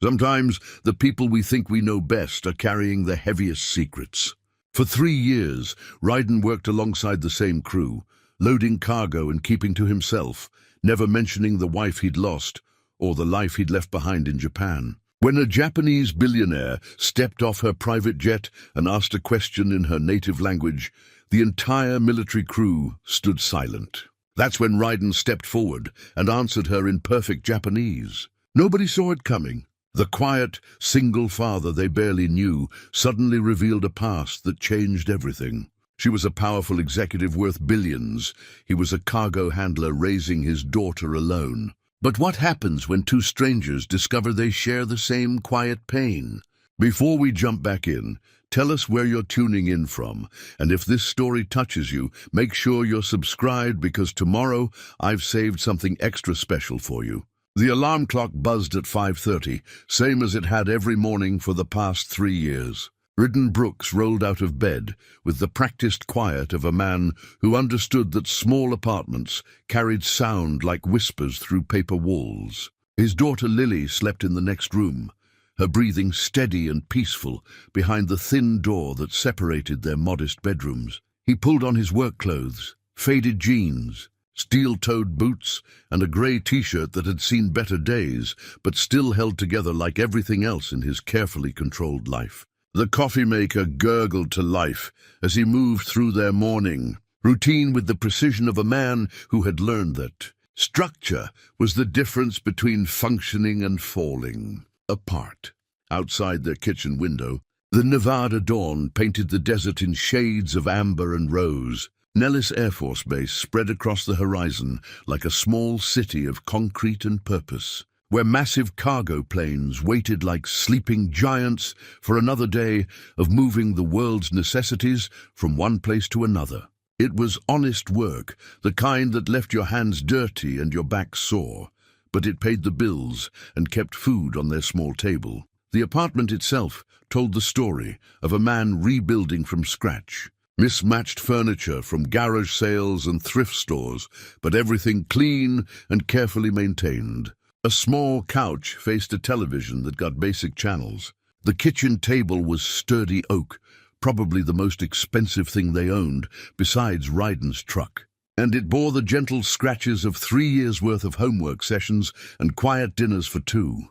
Sometimes the people we think we know best are carrying the heaviest secrets. For 3 years, Ryden worked alongside the same crew, loading cargo and keeping to himself, never mentioning the wife he'd lost or the life he'd left behind in Japan. When a Japanese billionaire stepped off her private jet and asked a question in her native language, the entire military crew stood silent. That's when Ryden stepped forward and answered her in perfect Japanese. Nobody saw it coming. The quiet, single father they barely knew suddenly revealed a past that changed everything. She was a powerful executive worth billions. He was a cargo handler raising his daughter alone. But what happens when two strangers discover they share the same quiet pain? Before we jump back in, tell us where you're tuning in from, and if this story touches you, make sure you're subscribed because tomorrow I've saved something extra special for you. The alarm clock buzzed at 5:30, same as it had every morning for the past 3 years. Ryden Brooks rolled out of bed with the practiced quiet of a man who understood that small apartments carried sound like whispers through paper walls. His daughter Lily slept in the next room, her breathing steady and peaceful behind the thin door that separated their modest bedrooms. He pulled on his work clothes, faded jeans, steel-toed boots, and a grey t-shirt that had seen better days, but still held together like everything else in his carefully controlled life. The coffee maker gurgled to life as he moved through their morning routine with the precision of a man who had learned that structure was the difference between functioning and falling apart. Outside their kitchen window, the Nevada dawn painted the desert in shades of amber and rose. Nellis Air Force Base spread across the horizon like a small city of concrete and purpose, where massive cargo planes waited like sleeping giants for another day of moving the world's necessities from one place to another. It was honest work, the kind that left your hands dirty and your back sore, but it paid the bills and kept food on their small table. The apartment itself told the story of a man rebuilding from scratch. Mismatched furniture from garage sales and thrift stores, but everything clean and carefully maintained. A small couch faced a television that got basic channels. The kitchen table was sturdy oak, probably the most expensive thing they owned, besides Ryden's truck. And it bore the gentle scratches of 3 years' worth of homework sessions and quiet dinners for two.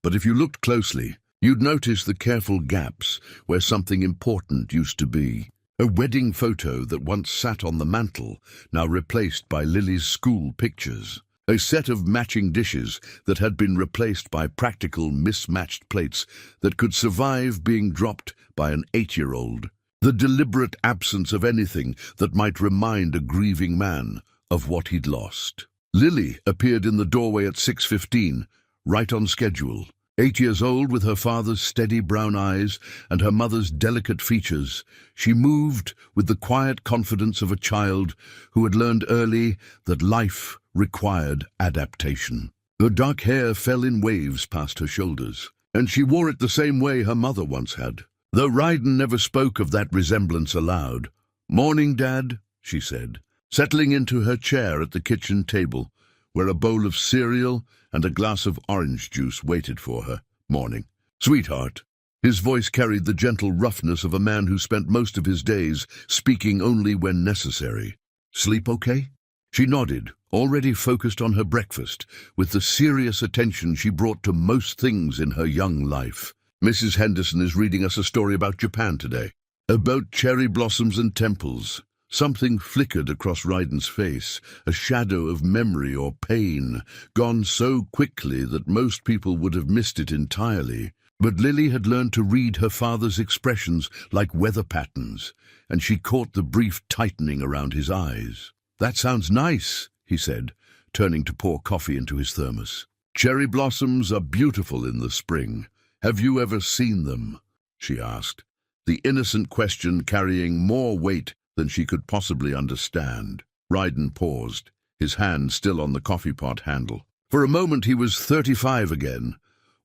But if you looked closely, you'd notice the careful gaps where something important used to be. A wedding photo that once sat on the mantel, now replaced by Lily's school pictures. A set of matching dishes that had been replaced by practical mismatched plates that could survive being dropped by an 8-year-old. The deliberate absence of anything that might remind a grieving man of what he'd lost. Lily appeared in the doorway at 6:15, right on schedule. 8 years old, with her father's steady brown eyes and her mother's delicate features, she moved with the quiet confidence of a child who had learned early that life required adaptation. Her dark hair fell in waves past her shoulders, and she wore it the same way her mother once had, though Ryden never spoke of that resemblance aloud. "Morning, Dad," she said, settling into her chair at the kitchen table, where a bowl of cereal and a glass of orange juice waited for her. "Morning, sweetheart." His voice carried the gentle roughness of a man who spent most of his days speaking only when necessary. "Sleep okay?" She nodded, already focused on her breakfast, with the serious attention she brought to most things in her young life. "Mrs. Henderson is reading us a story about Japan today. About cherry blossoms and temples." Something flickered across Ryden's face, a shadow of memory or pain, gone so quickly that most people would have missed it entirely. But Lily had learned to read her father's expressions like weather patterns, and she caught the brief tightening around his eyes. "That sounds nice," he said, turning to pour coffee into his thermos. "Cherry blossoms are beautiful in the spring. Have you ever seen them?" she asked, the innocent question carrying more weight than she could possibly understand. Ryden paused, his hand still on the coffee pot handle. For a moment he was 35 again,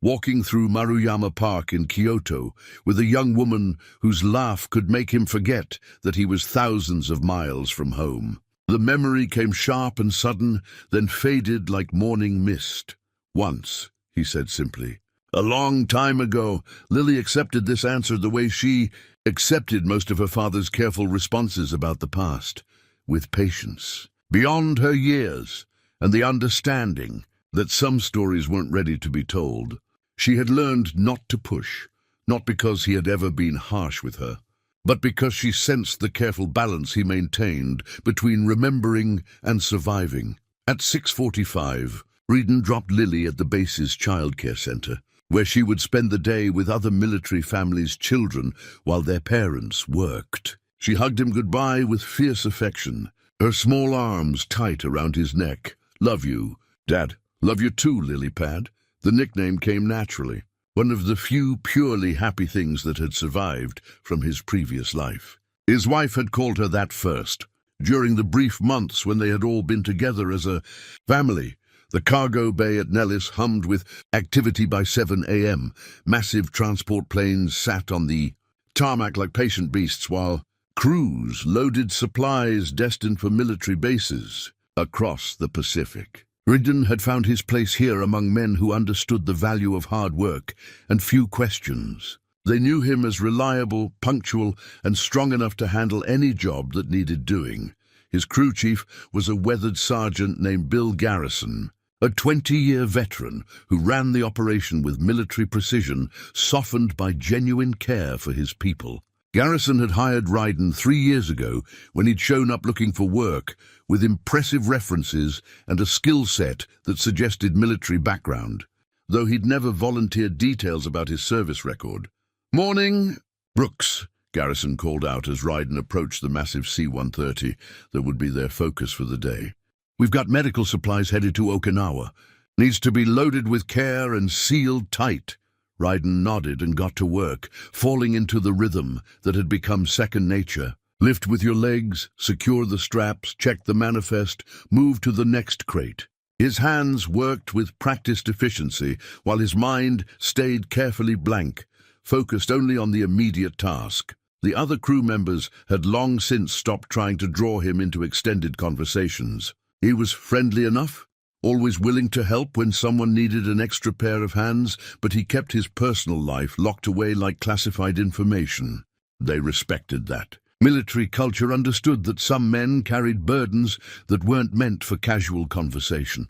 walking through Maruyama Park in Kyoto with a young woman whose laugh could make him forget that he was thousands of miles from home. The memory came sharp and sudden, then faded like morning mist. "Once," he said simply, A long time ago, Lily accepted this answer the way she accepted most of her father's careful responses about the past, with patience. Beyond her years, and the understanding that some stories weren't ready to be told, she had learned not to push, not because he had ever been harsh with her, but because she sensed the careful balance he maintained between remembering and surviving. At 6:45, Brighten dropped Lily at the base's childcare center, where she would spend the day with other military families' children while their parents worked. She hugged him goodbye with fierce affection, her small arms tight around his neck. "Love you, Dad." "Love you too, Lily Pad." The nickname came naturally, one of the few purely happy things that had survived from his previous life. His wife had called her that first, during the brief months when they had all been together as a family. The cargo bay at Nellis hummed with activity by 7 a.m. Massive transport planes sat on the tarmac like patient beasts, while crews loaded supplies destined for military bases across the Pacific. Brighten had found his place here among men who understood the value of hard work and few questions. They knew him as reliable, punctual, and strong enough to handle any job that needed doing. His crew chief was a weathered sergeant named Bill Garrison, a 20-year veteran who ran the operation with military precision, softened by genuine care for his people. Garrison had hired Brighten 3 years ago when he'd shown up looking for work, with impressive references and a skill set that suggested military background, though he'd never volunteered details about his service record. "Morning, Brooks," Garrison called out as Brighten approached the massive C-130 that would be their focus for the day. "We've got medical supplies headed to Okinawa. Needs to be loaded with care and sealed tight." Brighten nodded and got to work, falling into the rhythm that had become second nature. Lift with your legs, secure the straps, check the manifest, move to the next crate. His hands worked with practiced efficiency, while his mind stayed carefully blank, focused only on the immediate task. The other crew members had long since stopped trying to draw him into extended conversations. He was friendly enough, always willing to help when someone needed an extra pair of hands, but he kept his personal life locked away like classified information. They respected that. Military culture understood that some men carried burdens that weren't meant for casual conversation.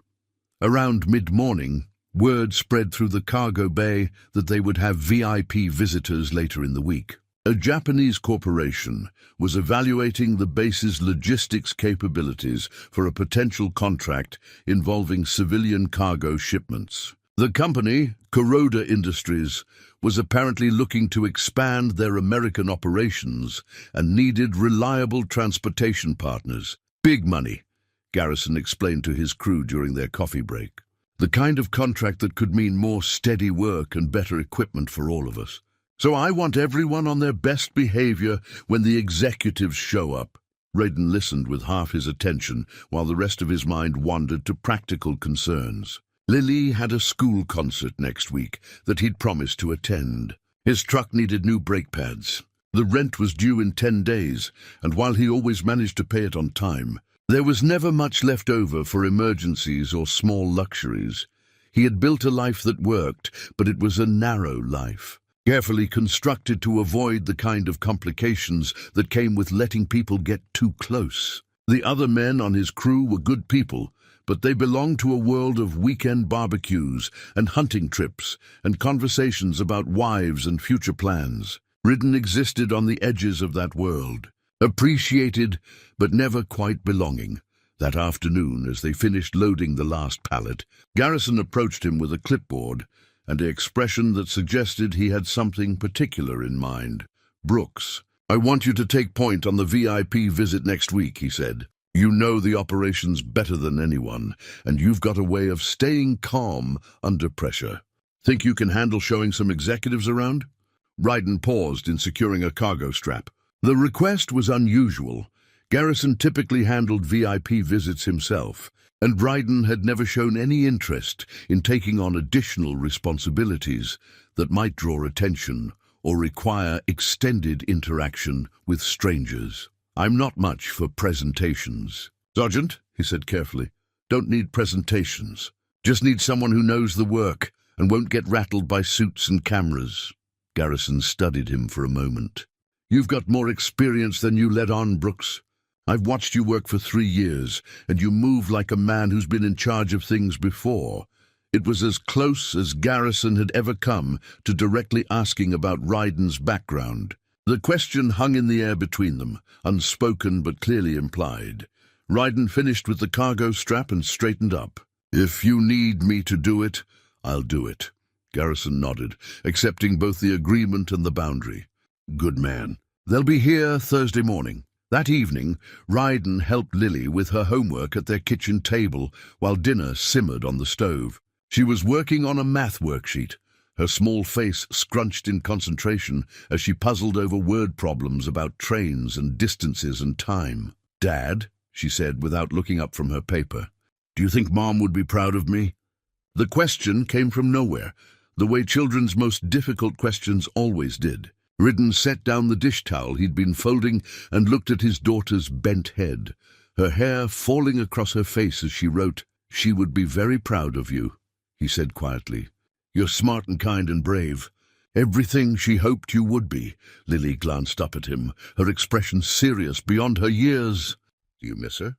Around mid-morning, word spread through the cargo bay that they would have VIP visitors later in the week. A Japanese corporation was evaluating the base's logistics capabilities for a potential contract involving civilian cargo shipments. The company, Kuroda Industries, was apparently looking to expand their American operations and needed reliable transportation partners. "Big money," Garrison explained to his crew during their coffee break. "The kind of contract that could mean more steady work and better equipment for all of us. So I want everyone on their best behavior when the executives show up." Brighten listened with half his attention while the rest of his mind wandered to practical concerns. Lily had a school concert next week that he'd promised to attend. His truck needed new brake pads. The rent was due in 10 days, and while he always managed to pay it on time, there was never much left over for emergencies or small luxuries. He had built a life that worked, but it was a narrow life, carefully constructed to avoid the kind of complications that came with letting people get too close. The other men on his crew were good people, but they belonged to a world of weekend barbecues and hunting trips and conversations about wives and future plans. Brighten existed on the edges of that world, appreciated but never quite belonging. That afternoon, as they finished loading the last pallet, Garrison approached him with a clipboard and an expression that suggested he had something particular in mind. "Brooks, I want you to take point on the VIP visit next week," he said. "You know the operations better than anyone, and you've got a way of staying calm under pressure. Think you can handle showing some executives around?" Brighten paused in securing a cargo strap. The request was unusual. Garrison typically handled VIP visits himself, and Brighten had never shown any interest in taking on additional responsibilities that might draw attention or require extended interaction with strangers. "I'm not much for presentations." "Sergeant," he said carefully, "don't need presentations. Just need someone who knows the work and won't get rattled by suits and cameras. Garrison studied him for a moment. You've got more experience than you let on, Brooks. I've watched you work for 3 years, and you move like a man who's been in charge of things before. It was as close as Garrison had ever come to directly asking about Ryden's background. The question hung in the air between them, unspoken but clearly implied. Ryden finished with the cargo strap and straightened up. If you need me to do it, I'll do it. Garrison nodded, accepting both the agreement and the boundary. Good man. They'll be here Thursday morning. That evening, Ryden helped Lily with her homework at their kitchen table while dinner simmered on the stove. She was working on a math worksheet, her small face scrunched in concentration as she puzzled over word problems about trains and distances and time. "Dad," she said without looking up from her paper, "do you think Mom would be proud of me?" The question came from nowhere, the way children's most difficult questions always did. Ryden set down the dish towel he'd been folding and looked at his daughter's bent head, her hair falling across her face as she wrote, "She would be very proud of you," he said quietly. "You're smart and kind and brave. Everything she hoped you would be." Lily glanced up at him, her expression serious beyond her years. "Do you miss her?"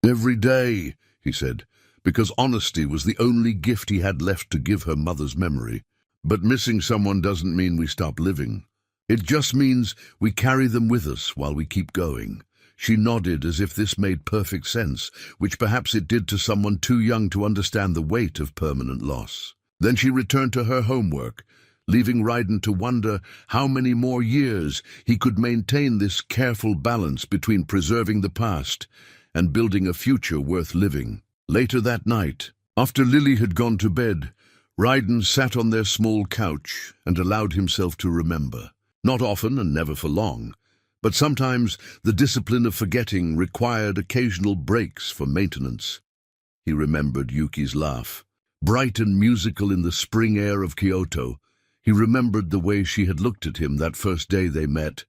"Every day," he said, because honesty was the only gift he had left to give her mother's memory. "But missing someone doesn't mean we stop living. It just means we carry them with us while we keep going." She nodded as if this made perfect sense, which perhaps it did to someone too young to understand the weight of permanent loss. Then she returned to her homework, leaving Ryden to wonder how many more years he could maintain this careful balance between preserving the past and building a future worth living. Later that night, after Lily had gone to bed, Ryden sat on their small couch and allowed himself to remember. Not often and never for long, but sometimes the discipline of forgetting required occasional breaks for maintenance. He remembered Yuki's laugh, bright and musical in the spring air of Kyoto. He remembered the way she had looked at him that first day they met,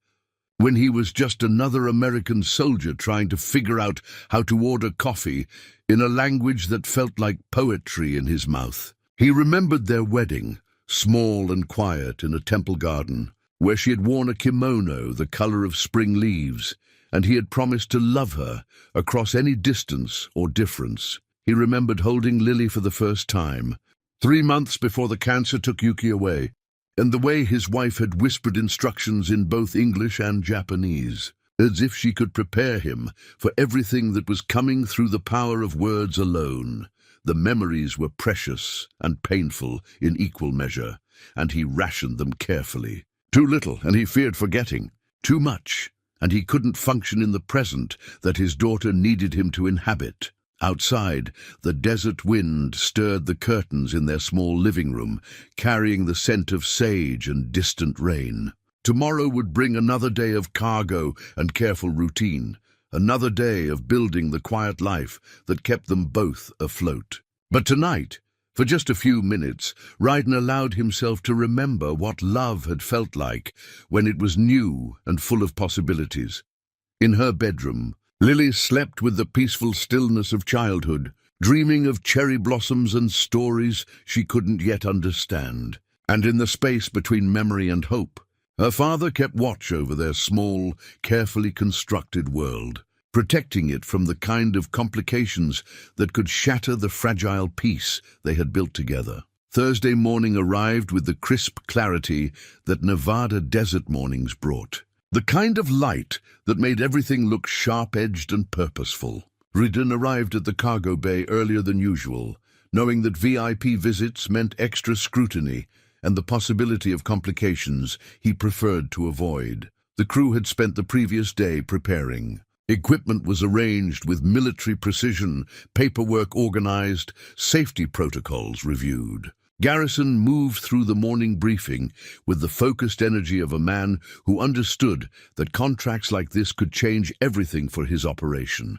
when he was just another American soldier trying to figure out how to order coffee in a language that felt like poetry in his mouth. He remembered their wedding, small and quiet in a temple garden, where she had worn a kimono the color of spring leaves, and he had promised to love her across any distance or difference. He remembered holding Lily for the first time, 3 months before the cancer took Yuki away, and the way his wife had whispered instructions in both English and Japanese, as if she could prepare him for everything that was coming through the power of words alone. The memories were precious and painful in equal measure, and he rationed them carefully. Too little, and he feared forgetting. Too much, and he couldn't function in the present that his daughter needed him to inhabit. Outside, the desert wind stirred the curtains in their small living room, carrying the scent of sage and distant rain. Tomorrow would bring another day of cargo and careful routine, another day of building the quiet life that kept them both afloat. But tonight, for just a few minutes, Ryden allowed himself to remember what love had felt like when it was new and full of possibilities. In her bedroom, Lily slept with the peaceful stillness of childhood, dreaming of cherry blossoms and stories she couldn't yet understand. And in the space between memory and hope, her father kept watch over their small, carefully constructed world, protecting it from the kind of complications that could shatter the fragile peace they had built together. Thursday morning arrived with the crisp clarity that Nevada desert mornings brought. The kind of light that made everything look sharp-edged and purposeful. Ryden arrived at the cargo bay earlier than usual, knowing that VIP visits meant extra scrutiny and the possibility of complications he preferred to avoid. The crew had spent the previous day preparing. Equipment was arranged with military precision, paperwork organized, safety protocols reviewed. Garrison moved through the morning briefing with the focused energy of a man who understood that contracts like this could change everything for his operation.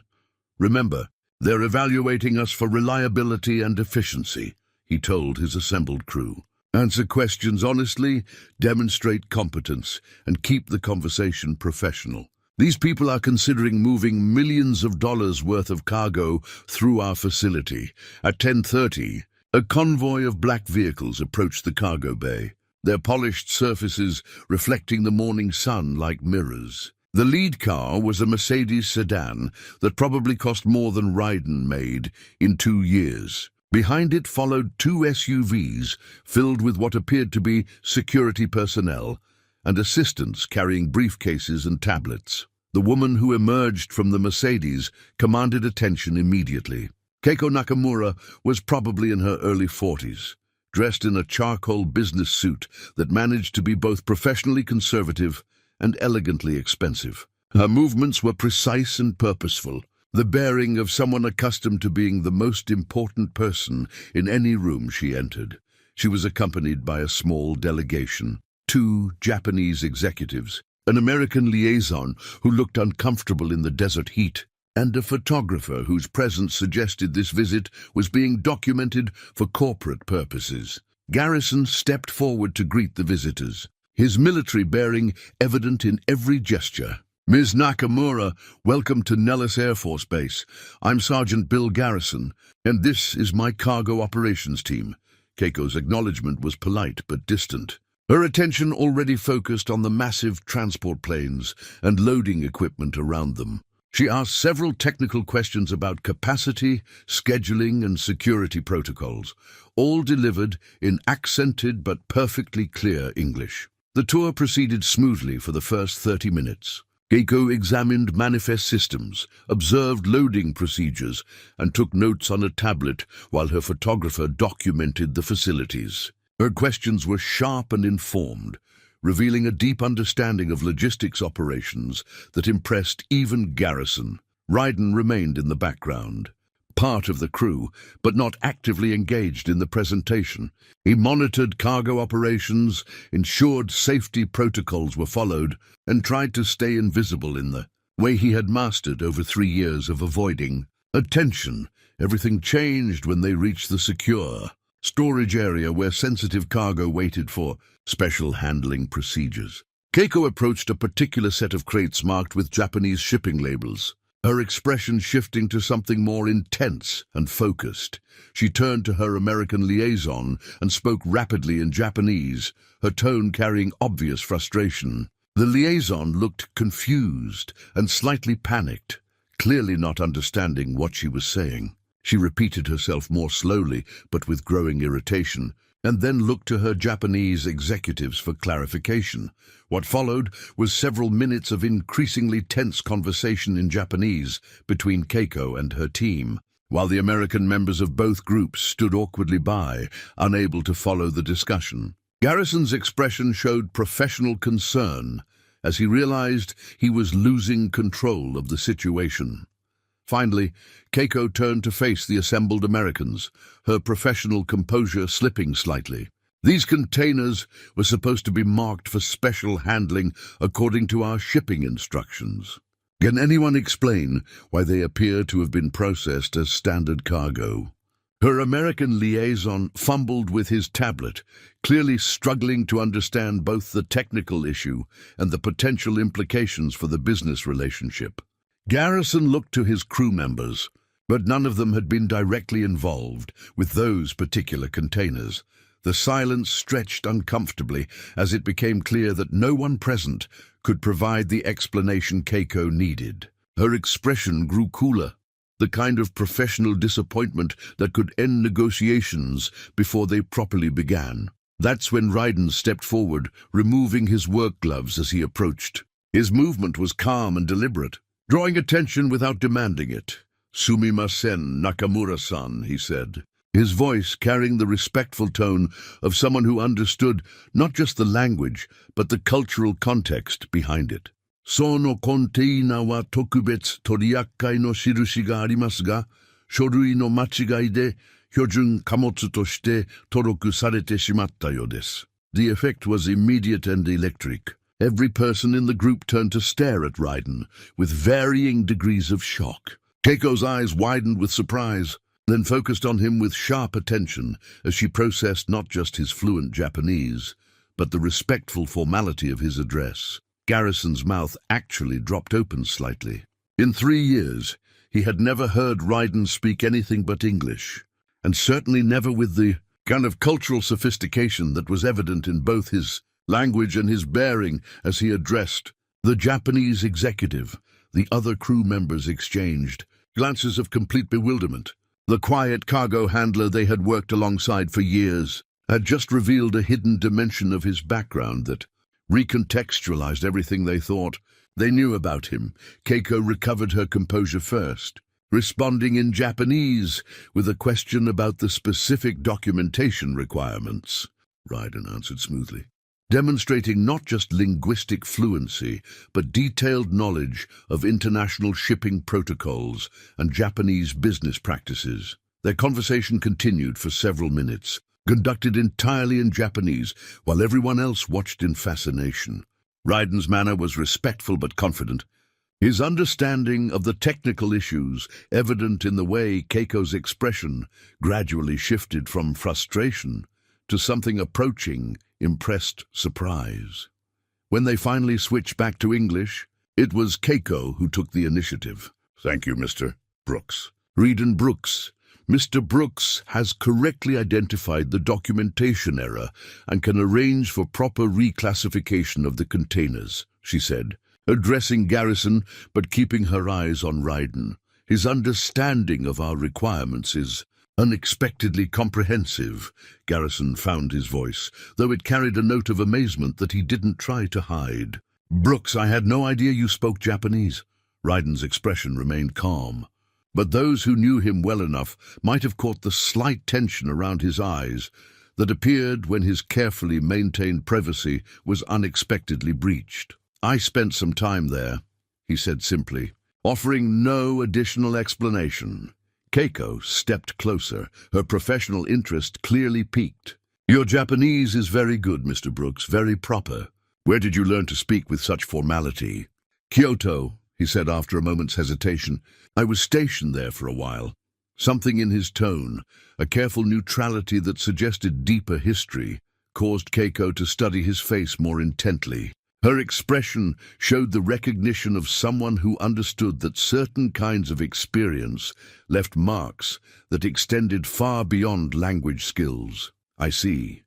"Remember, they're evaluating us for reliability and efficiency," he told his assembled crew. "Answer questions honestly, demonstrate competence, and keep the conversation professional. These people are considering moving millions of dollars worth of cargo through our facility. At 10:30, A convoy of black vehicles approached the cargo bay, their polished surfaces reflecting the morning sun like mirrors. The lead car was a Mercedes sedan that probably cost more than Ryden made in 2 years. Behind it followed 2 SUVs filled with what appeared to be security personnel and assistants carrying briefcases and tablets. The woman who emerged from the Mercedes commanded attention immediately. Keiko Nakamura was probably in her early 40s, dressed in a charcoal business suit that managed to be both professionally conservative and elegantly expensive. Her movements were precise and purposeful, the bearing of someone accustomed to being the most important person in any room she entered. She was accompanied by a small delegation, 2 Japanese executives, an American liaison who looked uncomfortable in the desert heat, and a photographer whose presence suggested this visit was being documented for corporate purposes. Garrison stepped forward to greet the visitors, his military bearing evident in every gesture. "Ms. Nakamura, welcome to Nellis Air Force Base. I'm Sergeant Bill Garrison, and this is my cargo operations team." Keiko's acknowledgement was polite but distant. Her attention already focused on the massive transport planes and loading equipment around them. She asked several technical questions about capacity, scheduling, and security protocols, all delivered in accented but perfectly clear English. The tour proceeded smoothly for the first 30 minutes. Keiko examined manifest systems, observed loading procedures, and took notes on a tablet while her photographer documented the facilities. Her questions were sharp and informed, revealing a deep understanding of logistics operations that impressed even Garrison. Ryden remained in the background, part of the crew, but not actively engaged in the presentation. He monitored cargo operations, ensured safety protocols were followed, and tried to stay invisible in the way he had mastered over 3 years of avoiding attention. Everything changed when they reached the secure storage area where sensitive cargo waited for special handling procedures. Keiko approached a particular set of crates marked with Japanese shipping labels, her expression shifting to something more intense and focused. She turned to her American liaison and spoke rapidly in Japanese, her tone carrying obvious frustration. The liaison looked confused and slightly panicked, clearly not understanding what she was saying. She repeated herself more slowly, but with growing irritation, and then looked to her Japanese executives for clarification. What followed was several minutes of increasingly tense conversation in Japanese between Keiko and her team, while the American members of both groups stood awkwardly by, unable to follow the discussion. Garrison's expression showed professional concern as he realized he was losing control of the situation. Finally, Keiko turned to face the assembled Americans, her professional composure slipping slightly. These containers were supposed to be marked for special handling according to our shipping instructions. Can anyone explain why they appear to have been processed as standard cargo? Her American liaison fumbled with his tablet, clearly struggling to understand both the technical issue and the potential implications for the business relationship. Garrison looked to his crew members, but none of them had been directly involved with those particular containers. The silence stretched uncomfortably as it became clear that no one present could provide the explanation Keiko needed. Her expression grew cooler, the kind of professional disappointment that could end negotiations before they properly began. That's when Ryden stepped forward, removing his work gloves as he approached. His movement was calm and deliberate, drawing attention without demanding it. "Sumimasen, Nakamura-san," he said, his voice carrying the respectful tone of someone who understood not just the language, but the cultural context behind it. "Sono konteina wa tokubetsu toriakai no shirushi ga arimasu ga, shorui no machigai de hyojun kamotsu toshite toroku sarete shimatta yo desu." The effect was immediate and electric. Every person in the group turned to stare at Ryden with varying degrees of shock. Keiko's eyes widened with surprise, then focused on him with sharp attention as she processed not just his fluent Japanese, but the respectful formality of his address. Garrison's mouth actually dropped open slightly. In 3 years, he had never heard Ryden speak anything but English, and certainly never with the kind of cultural sophistication that was evident in both his language and his bearing as he addressed the Japanese executive. The other crew members exchanged glances of complete bewilderment. The quiet cargo handler they had worked alongside for years had just revealed a hidden dimension of his background that recontextualized everything they thought they knew about him. Keiko recovered her composure first, responding in Japanese with a question about the specific documentation requirements. Raiden answered smoothly, demonstrating not just linguistic fluency, but detailed knowledge of international shipping protocols and Japanese business practices. Their conversation continued for several minutes, conducted entirely in Japanese, while everyone else watched in fascination. Raiden's manner was respectful but confident, his understanding of the technical issues evident in the way Keiko's expression gradually shifted from frustration to something approaching impressed surprise. When they finally switched back to English, it was Keiko who took the initiative. "Thank you, Mr. Brooks." Raiden Brooks. "Mr. Brooks has correctly identified the documentation error and can arrange for proper reclassification of the containers," she said, addressing Garrison but keeping her eyes on Raiden. "His understanding of our requirements is unexpectedly comprehensive." Garrison found his voice, though it carried a note of amazement that he didn't try to hide. "Brooks, I had no idea you spoke Japanese." Raiden's expression remained calm, but those who knew him well enough might have caught the slight tension around his eyes that appeared when his carefully maintained privacy was unexpectedly breached. "I spent some time there," he said simply, offering no additional explanation. Keiko stepped closer, her professional interest clearly piqued. "Your Japanese is very good, Mr. Brooks, very proper. Where did you learn to speak with such formality?" "Kyoto," he said after a moment's hesitation. "I was stationed there for a while." Something in his tone, a careful neutrality that suggested deeper history, caused Keiko to study his face more intently. Her expression showed the recognition of someone who understood that certain kinds of experience left marks that extended far beyond language skills. "I see,"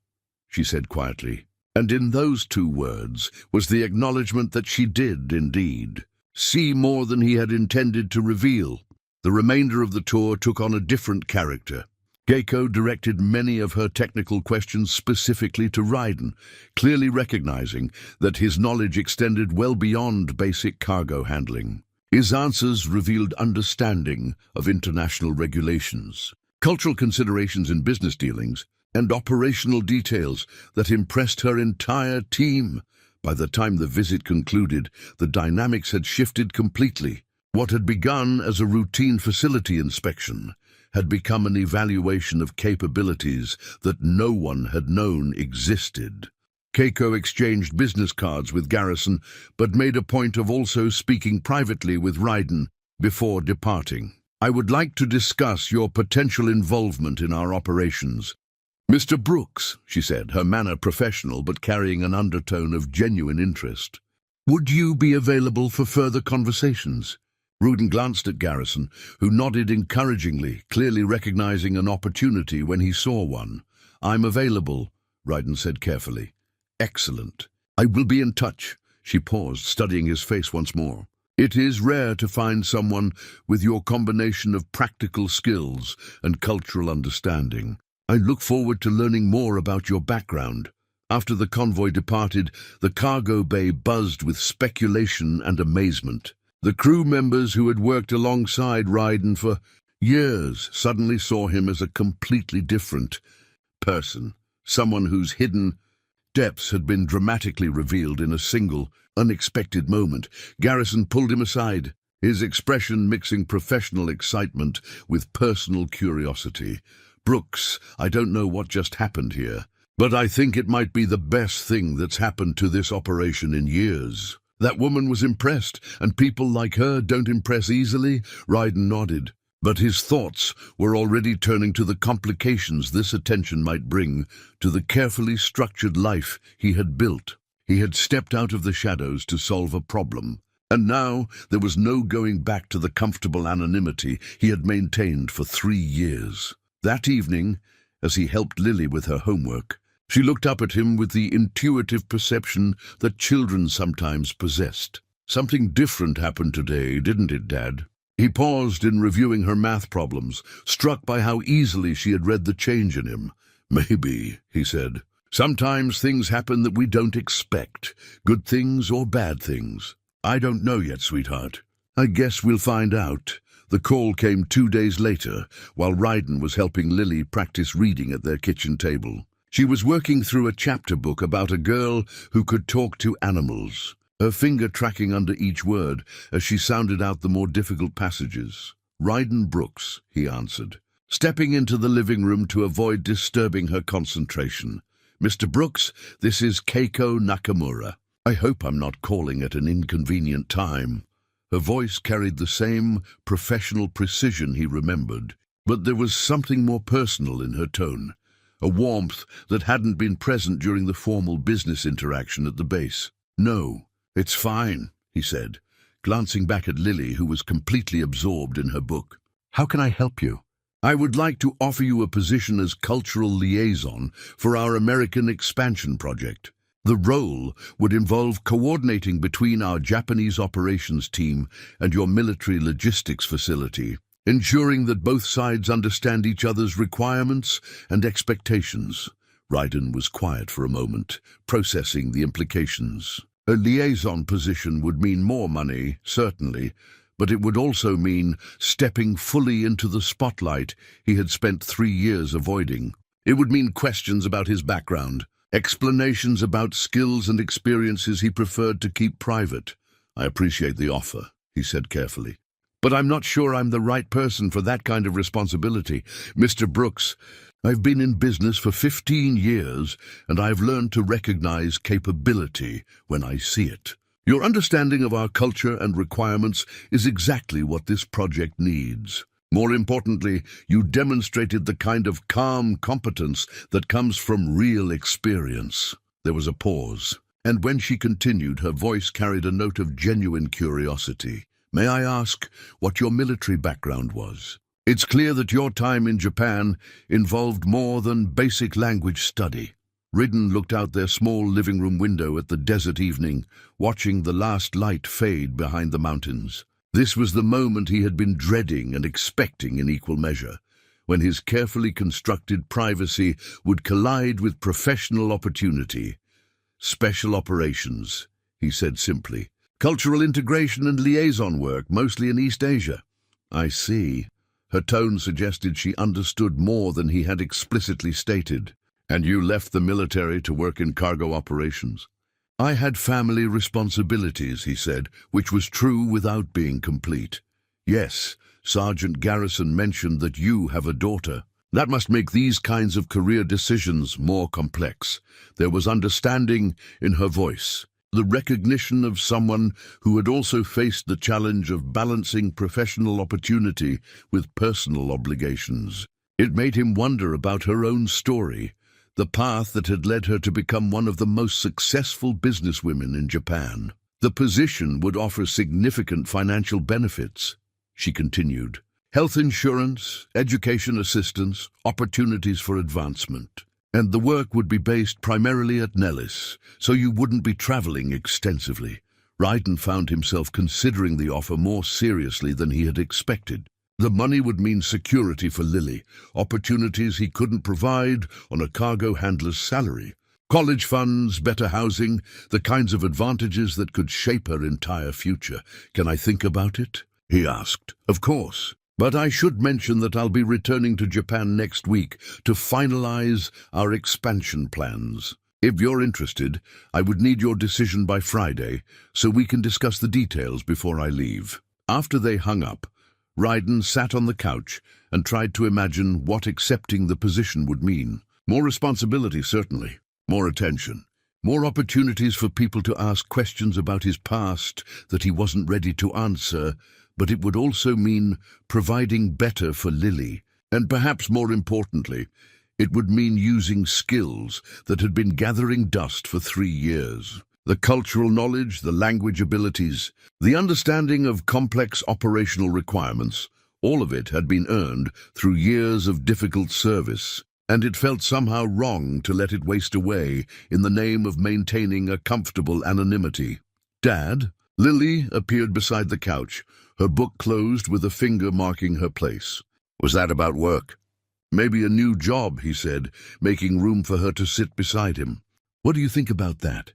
she said quietly, and in those two words was the acknowledgement that she did, indeed, see more than he had intended to reveal. The remainder of the tour took on a different character. Keiko directed many of her technical questions specifically to Raiden, clearly recognizing that his knowledge extended well beyond basic cargo handling. His answers revealed understanding of international regulations, cultural considerations in business dealings, and operational details that impressed her entire team. By the time the visit concluded, the dynamics had shifted completely. What had begun as a routine facility inspection had become an evaluation of capabilities that no one had known existed. Keiko exchanged business cards with Garrison, but made a point of also speaking privately with Raiden before departing. "I would like to discuss your potential involvement in our operations." "Mr. Brooks," she said, her manner professional but carrying an undertone of genuine interest, "would you be available for further conversations?" Raiden glanced at Garrison, who nodded encouragingly, clearly recognizing an opportunity when he saw one. "I'm available," Raiden said carefully. "Excellent. I will be in touch." She paused, studying his face once more. "It is rare to find someone with your combination of practical skills and cultural understanding. I look forward to learning more about your background." After the convoy departed, the cargo bay buzzed with speculation and amazement. The crew members who had worked alongside Raiden for years suddenly saw him as a completely different person, someone whose hidden depths had been dramatically revealed in a single, unexpected moment. Garrison pulled him aside, his expression mixing professional excitement with personal curiosity. "Brooks, I don't know what just happened here, but I think it might be the best thing that's happened to this operation in years." "That woman was impressed, and people like her don't impress easily." Raiden nodded, but his thoughts were already turning to the complications this attention might bring to the carefully structured life he had built. He had stepped out of the shadows to solve a problem, and now there was no going back to the comfortable anonymity he had maintained for 3 years. That evening, as he helped Lily with her homework, she looked up at him with the intuitive perception that children sometimes possessed. "Something different happened today, didn't it, Dad?" He paused in reviewing her math problems, struck by how easily she had read the change in him. "Maybe," he said. "Sometimes things happen that we don't expect, good things or bad things." "I don't know yet, sweetheart. I guess we'll find out." The call came 2 days later, while Ryden was helping Lily practice reading at their kitchen table. She was working through a chapter book about a girl who could talk to animals, her finger tracking under each word as she sounded out the more difficult passages. "Ryden Brooks," he answered, stepping into the living room to avoid disturbing her concentration. "Mr. Brooks, this is Keiko Nakamura. I hope I'm not calling at an inconvenient time." Her voice carried the same professional precision he remembered, but there was something more personal in her tone, a warmth that hadn't been present during the formal business interaction at the base. "No, it's fine," he said, glancing back at Lily, who was completely absorbed in her book. "How can I help you?" "I would like to offer you a position as cultural liaison for our American expansion project. The role would involve coordinating between our Japanese operations team and your military logistics facility, ensuring that both sides understand each other's requirements and expectations." Ryden was quiet for a moment, processing the implications. A liaison position would mean more money, certainly, but it would also mean stepping fully into the spotlight he had spent 3 years avoiding. It would mean questions about his background, explanations about skills and experiences he preferred to keep private. "I appreciate the offer," he said carefully, "but I'm not sure I'm the right person for that kind of responsibility. Mr. Brooks, I've been in business for 15 years, and I've learned to recognize capability when I see it. Your understanding of our culture and requirements is exactly what this project needs. More importantly, you demonstrated the kind of calm competence that comes from real experience." There was a pause, and when she continued, her voice carried a note of genuine curiosity. "May I ask what your military background was? It's clear that your time in Japan involved more than basic language study." Ryden looked out their small living room window at the desert evening, watching the last light fade behind the mountains. This was the moment he had been dreading and expecting in equal measure, when his carefully constructed privacy would collide with professional opportunity. "Special operations," he said simply. "Cultural integration and liaison work, mostly in East Asia." "I see." Her tone suggested she understood more than he had explicitly stated. "And you left the military to work in cargo operations?" "I had family responsibilities," he said, which was true without being complete. "Yes, Sergeant Garrison mentioned that you have a daughter. That must make these kinds of career decisions more complex." There was understanding in her voice, the recognition of someone who had also faced the challenge of balancing professional opportunity with personal obligations. It made him wonder about her own story, the path that had led her to become one of the most successful businesswomen in Japan. "The position would offer significant financial benefits," she continued. "Health insurance, education assistance, opportunities for advancement. And the work would be based primarily at Nellis, so you wouldn't be traveling extensively." Ryden found himself considering the offer more seriously than he had expected. The money would mean security for Lily, opportunities he couldn't provide on a cargo handler's salary, college funds, better housing, the kinds of advantages that could shape her entire future. "Can I think about it?" he asked. "Of course. But I should mention that I'll be returning to Japan next week to finalize our expansion plans. If you're interested, I would need your decision by Friday, so we can discuss the details before I leave." After they hung up, Ryden sat on the couch and tried to imagine what accepting the position would mean. More responsibility, certainly. More attention. More opportunities for people to ask questions about his past that he wasn't ready to answer, but it would also mean providing better for Lily. And perhaps more importantly, it would mean using skills that had been gathering dust for 3 years. The cultural knowledge, the language abilities, the understanding of complex operational requirements, All of it had been earned through years of difficult service, and it felt somehow wrong to let it waste away in the name of maintaining a comfortable anonymity. "Dad?" Lily appeared beside the couch, her book closed with a finger marking her place. "Was that about work?" "Maybe a new job," he said, making room for her to sit beside him. "What do you think about that?"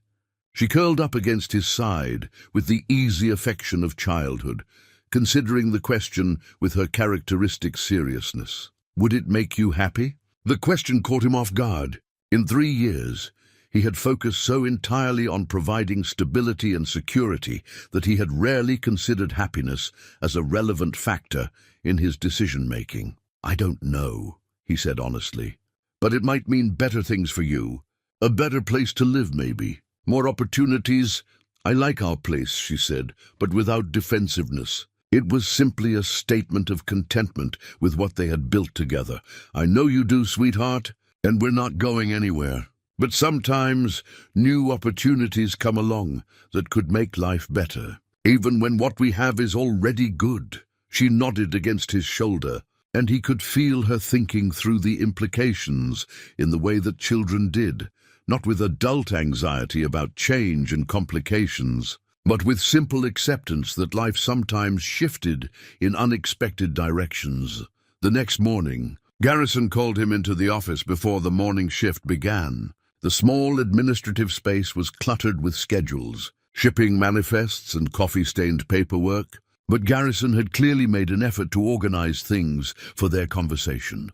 She curled up against his side with the easy affection of childhood, considering the question with her characteristic seriousness. "Would it make you happy?" The question caught him off guard. In 3 years, he had focused so entirely on providing stability and security that he had rarely considered happiness as a relevant factor in his decision-making. "I don't know," he said honestly, "but it might mean better things for you. A better place to live, maybe. More opportunities." "I like our place," she said, but without defensiveness. It was simply a statement of contentment with what they had built together. "I know you do, sweetheart, and we're not going anywhere. But sometimes new opportunities come along that could make life better, even when what we have is already good." She nodded against his shoulder, and he could feel her thinking through the implications in the way that children did, not with adult anxiety about change and complications, but with simple acceptance that life sometimes shifted in unexpected directions. The next morning, Garrison called him into the office before the morning shift began. The small administrative space was cluttered with schedules, shipping manifests and coffee-stained paperwork, but Garrison had clearly made an effort to organize things for their conversation.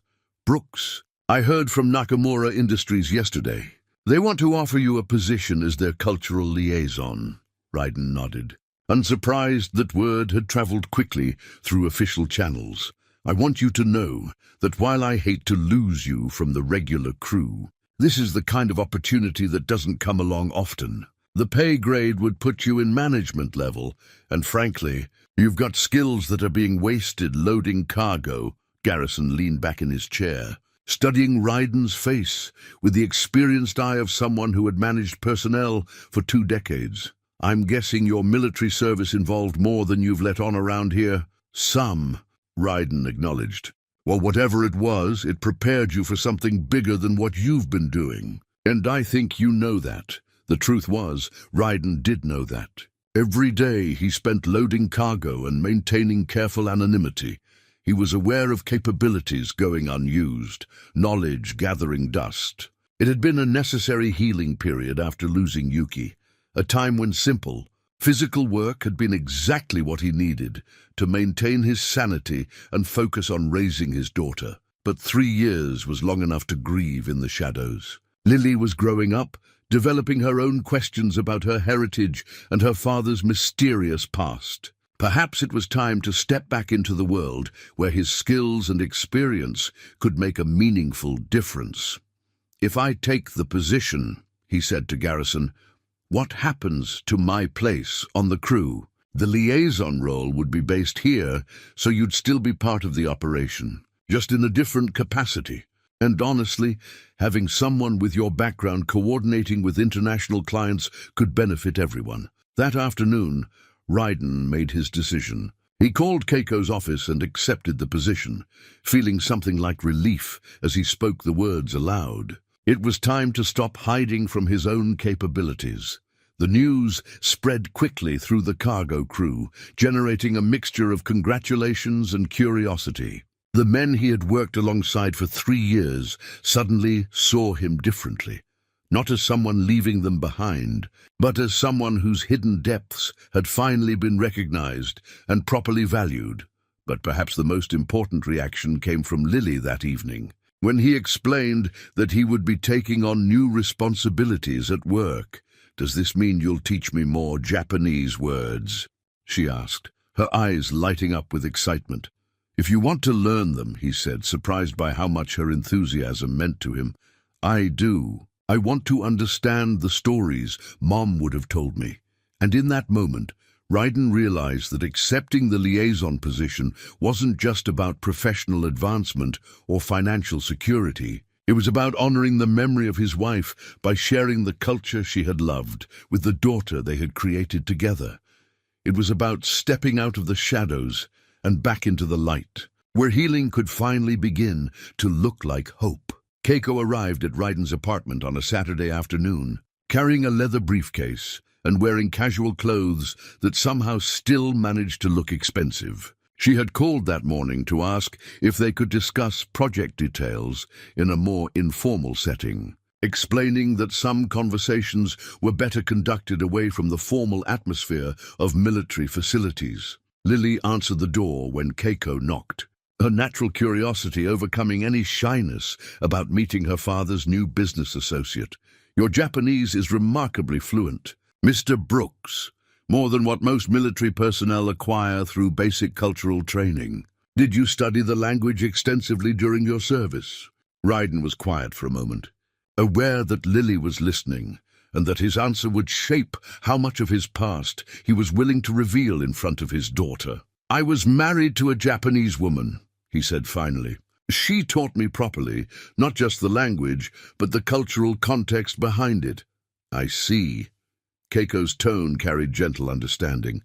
"Brooks, I heard from Nakamura Industries yesterday. They want to offer you a position as their cultural liaison." Ryden nodded, unsurprised that word had traveled quickly through official channels. "I want you to know that while I hate to lose you from the regular crew, this is the kind of opportunity that doesn't come along often. The pay grade would put you in management level, and frankly, you've got skills that are being wasted loading cargo." Garrison leaned back in his chair, studying Ryden's face with the experienced eye of someone who had managed personnel for 2 decades. "I'm guessing your military service involved more than you've let on around here." "Some," Ryden acknowledged. "Well, whatever it was, it prepared you for something bigger than what you've been doing. And I think you know that." The truth was, Ryden did know that. Every day he spent loading cargo and maintaining careful anonymity. He was aware of capabilities going unused, knowledge gathering dust. It had been a necessary healing period after losing Yuki, a time when simple, physical work had been exactly what he needed to maintain his sanity and focus on raising his daughter. But 3 years was long enough to grieve in the shadows. Lily was growing up, developing her own questions about her heritage and her father's mysterious past. Perhaps it was time to step back into the world where his skills and experience could make a meaningful difference. "If I take the position," he said to Garrison, "what happens to my place on the crew?" "The liaison role would be based here, so you'd still be part of the operation, just in a different capacity. And honestly, having someone with your background coordinating with international clients could benefit everyone." That afternoon, Ryden made his decision. He called Keiko's office and accepted the position, feeling something like relief as he spoke the words aloud. It was time to stop hiding from his own capabilities. The news spread quickly through the cargo crew, generating a mixture of congratulations and curiosity. The men he had worked alongside for 3 years suddenly saw him differently, not as someone leaving them behind, but as someone whose hidden depths had finally been recognized and properly valued. But perhaps the most important reaction came from Lily that evening, when he explained that he would be taking on new responsibilities at work. "Does this mean you'll teach me more Japanese words?" she asked, her eyes lighting up with excitement. "If you want to learn them," he said, surprised by how much her enthusiasm meant to him. "I do. I want to understand the stories Mom would have told me." And in that moment, Ryden realized that accepting the liaison position wasn't just about professional advancement or financial security. It was about honoring the memory of his wife by sharing the culture she had loved with the daughter they had created together. It was about stepping out of the shadows and back into the light, where healing could finally begin to look like hope. Keiko arrived at Ryden's apartment on a Saturday afternoon, carrying a leather briefcase and wearing casual clothes that somehow still managed to look expensive. She had called that morning to ask if they could discuss project details in a more informal setting, explaining that some conversations were better conducted away from the formal atmosphere of military facilities. Lily answered the door when Keiko knocked, her natural curiosity overcoming any shyness about meeting her father's new business associate. "Your Japanese is remarkably fluent, Mr. Brooks, more than what most military personnel acquire through basic cultural training. Did you study the language extensively during your service?" Ryden was quiet for a moment, aware that Lily was listening, and that his answer would shape how much of his past he was willing to reveal in front of his daughter. "I was married to a Japanese woman," he said finally. "She taught me properly, not just the language, but the cultural context behind it." "I see." Keiko's tone carried gentle understanding.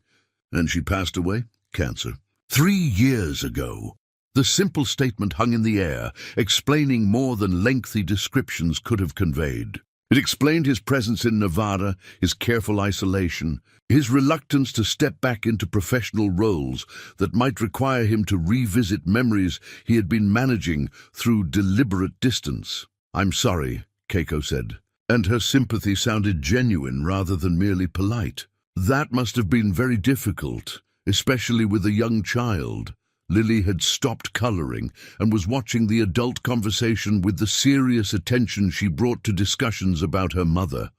"And she passed away? Cancer." 3 years ago." The simple statement hung in the air, explaining more than lengthy descriptions could have conveyed. It explained his presence in Nevada, his careful isolation, his reluctance to step back into professional roles that might require him to revisit memories he had been managing through deliberate distance. "I'm sorry," Keiko said, and her sympathy sounded genuine rather than merely polite. "That must have been very difficult, especially with a young child." Lily had stopped coloring and was watching the adult conversation with the serious attention she brought to discussions about her mother.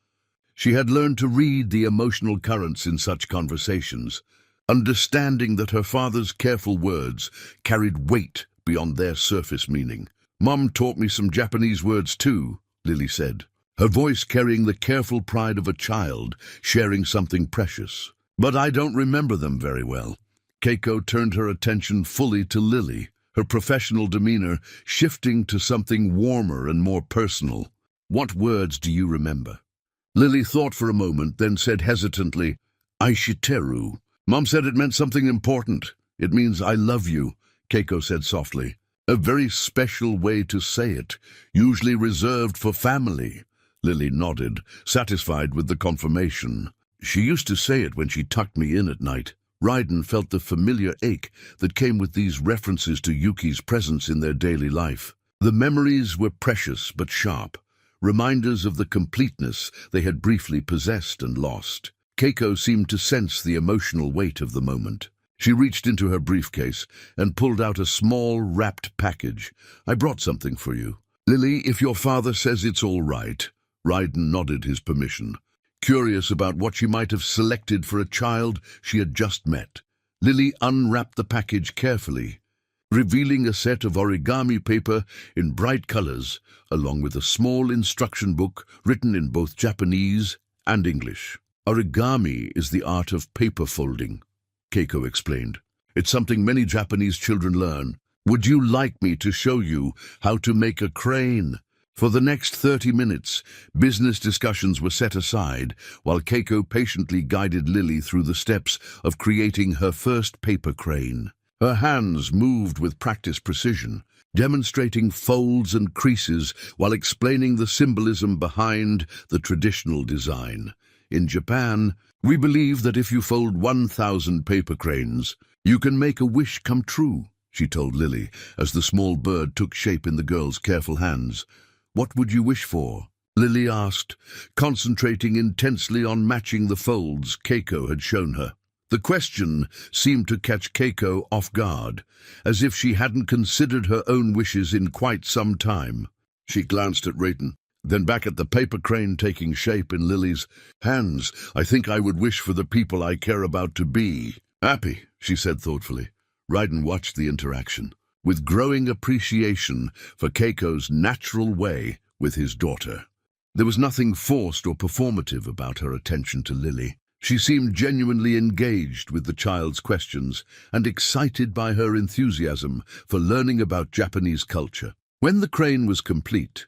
She had learned to read the emotional currents in such conversations, understanding that her father's careful words carried weight beyond their surface meaning. "Mom taught me some Japanese words too," Lily said, her voice carrying the careful pride of a child sharing something precious. "But I don't remember them very well." Keiko turned her attention fully to Lily, her professional demeanor shifting to something warmer and more personal. "What words do you remember?" Lily thought for a moment, then said hesitantly, "Aishiteru." "Mom said it meant something important." "It means I love you," Keiko said softly. "A very special way to say it, usually reserved for family." Lily nodded, satisfied with the confirmation. "She used to say it when she tucked me in at night." Ryden felt the familiar ache that came with these references to Yuki's presence in their daily life. The memories were precious but sharp, reminders of the completeness they had briefly possessed and lost. Keiko seemed to sense the emotional weight of the moment. She reached into her briefcase and pulled out a small, wrapped package. "I brought something for you." "Lily, if your father says it's all right." Ryden nodded his permission, curious about what she might have selected for a child she had just met. Lily unwrapped the package carefully, revealing a set of origami paper in bright colors, along with a small instruction book written in both Japanese and English. "Origami is the art of paper folding," Keiko explained. "It's something many Japanese children learn. Would you like me to show you how to make a crane?" For the next 30 minutes, business discussions were set aside, while Keiko patiently guided Lily through the steps of creating her first paper crane. Her hands moved with practiced precision, demonstrating folds and creases while explaining the symbolism behind the traditional design. "In Japan, we believe that if you fold 1,000 paper cranes, you can make a wish come true," she told Lily, as the small bird took shape in the girl's careful hands. "What would you wish for?" Lily asked, concentrating intensely on matching the folds Keiko had shown her. The question seemed to catch Keiko off guard, as if she hadn't considered her own wishes in quite some time. She glanced at Ryden, then back at the paper crane taking shape in Lily's hands. "I think I would wish for the people I care about to be happy," she said thoughtfully. Ryden watched the interaction with growing appreciation for Keiko's natural way with his daughter. There was nothing forced or performative about her attention to Lily. She seemed genuinely engaged with the child's questions and excited by her enthusiasm for learning about Japanese culture. When the crane was complete,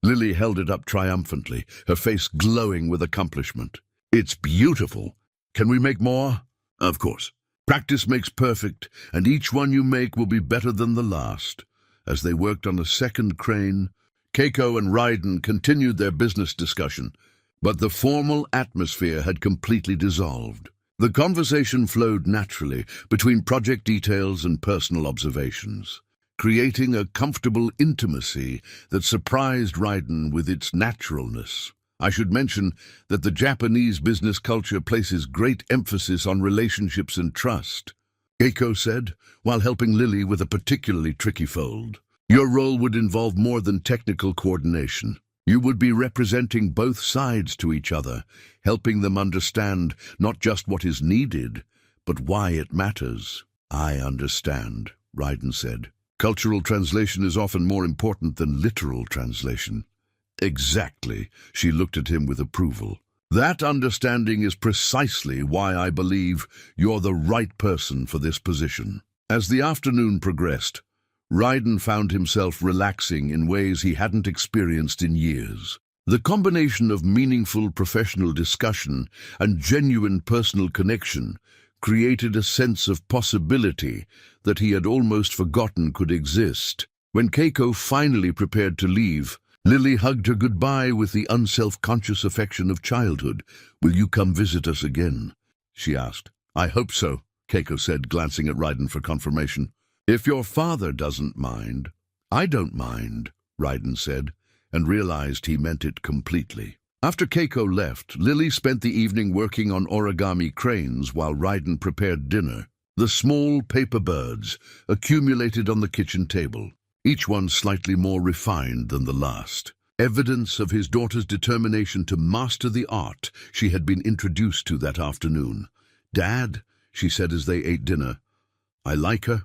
Lily held it up triumphantly, her face glowing with accomplishment. "It's beautiful. Can we make more?" "Of course." Practice makes perfect, and each one you make will be better than the last. As they worked on a second crane, Keiko and Ryden continued their business discussion, but the formal atmosphere had completely dissolved. The conversation flowed naturally between project details and personal observations, creating a comfortable intimacy that surprised Ryden with its naturalness. I should mention that the Japanese business culture places great emphasis on relationships and trust, Keiko said, while helping Lily with a particularly tricky fold. Your role would involve more than technical coordination. You would be representing both sides to each other, helping them understand not just what is needed, but why it matters. I understand, Ryden said. Cultural translation is often more important than literal translation. Exactly, she looked at him with approval. That understanding is precisely why I believe you're the right person for this position. As the afternoon progressed, Ryden found himself relaxing in ways he hadn't experienced in years. The combination of meaningful professional discussion and genuine personal connection created a sense of possibility that he had almost forgotten could exist. When Keiko finally prepared to leave, Lily hugged her goodbye with the unself-conscious affection of childhood. "Will you come visit us again?" she asked. "I hope so," Keiko said, glancing at Ryden for confirmation. "If your father doesn't mind." "I don't mind," Ryden said, and realized he meant it completely. After Keiko left, Lily spent the evening working on origami cranes while Ryden prepared dinner. The small paper birds accumulated on the kitchen table, each one slightly more refined than the last, evidence of his daughter's determination to master the art she had been introduced to that afternoon. "Dad," she said as they ate dinner, "I like her."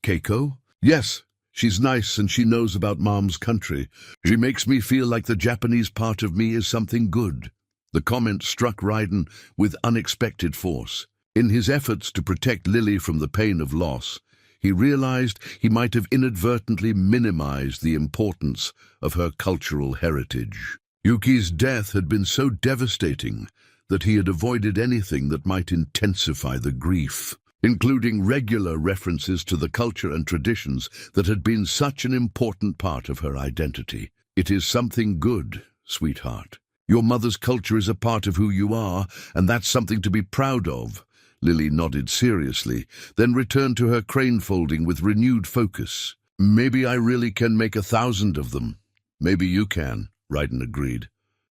"Keiko?" "Yes, she's nice and she knows about Mom's country. She makes me feel like the Japanese part of me is something good." The comment struck Ryden with unexpected force. In his efforts to protect Lily from the pain of loss, he realized he might have inadvertently minimized the importance of her cultural heritage. Yuki's death had been so devastating that he had avoided anything that might intensify the grief, including regular references to the culture and traditions that had been such an important part of her identity. "It is something good, sweetheart. Your mother's culture is a part of who you are, and that's something to be proud of." Lily nodded seriously, then returned to her crane folding with renewed focus. "Maybe I really can make 1,000 of them." "Maybe you can," Ryden agreed,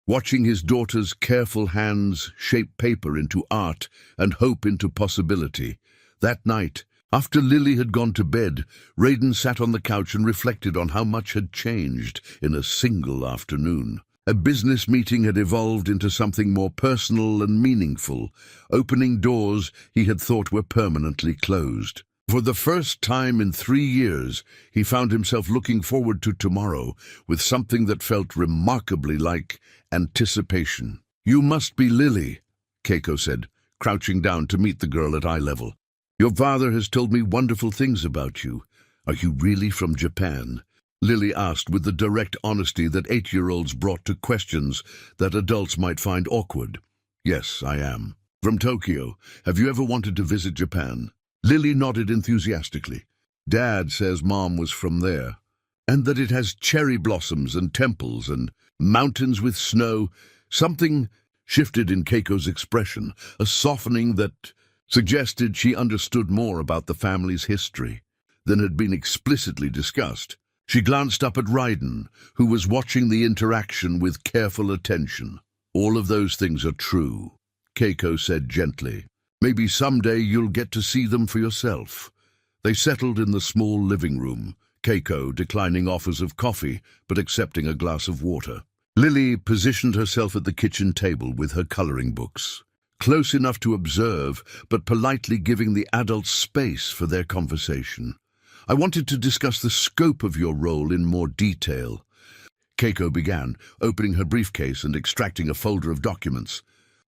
watching his daughter's careful hands shape paper into art and hope into possibility. That night, after Lily had gone to bed, Ryden sat on the couch and reflected on how much had changed in a single afternoon. A business meeting had evolved into something more personal and meaningful, opening doors he had thought were permanently closed. For the first time in 3 years, he found himself looking forward to tomorrow with something that felt remarkably like anticipation. "You must be Lily," Keiko said, crouching down to meet the girl at eye level. "Your father has told me wonderful things about you. Are you really from Japan?" Lily asked with the direct honesty that 8-year-olds brought to questions that adults might find awkward. "Yes, I am. From Tokyo. Have you ever wanted to visit Japan?" Lily nodded enthusiastically. "Dad says Mom was from there, and that it has cherry blossoms and temples and mountains with snow." Something shifted in Keiko's expression, a softening that suggested she understood more about the family's history than had been explicitly discussed. She glanced up at Ryden, who was watching the interaction with careful attention. "All of those things are true," Keiko said gently. "Maybe someday you'll get to see them for yourself." They settled in the small living room, Keiko declining offers of coffee but accepting a glass of water. Lily positioned herself at the kitchen table with her coloring books, close enough to observe but politely giving the adults space for their conversation. "I wanted to discuss the scope of your role in more detail." Keiko began, opening her briefcase and extracting a folder of documents.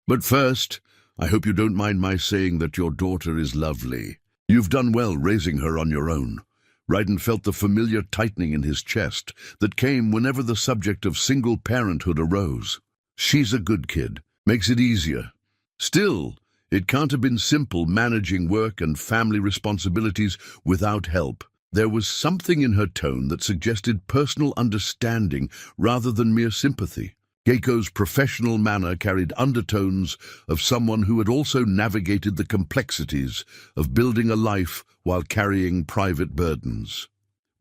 "But first, I hope you don't mind my saying that your daughter is lovely. You've done well raising her on your own." Ryden felt the familiar tightening in his chest that came whenever the subject of single parenthood arose. "She's a good kid. Makes it easier. Still, It can't have been simple managing work and family responsibilities without help. There was something in her tone that suggested personal understanding rather than mere sympathy. Keiko's professional manner carried undertones of someone who had also navigated the complexities of building a life while carrying private burdens.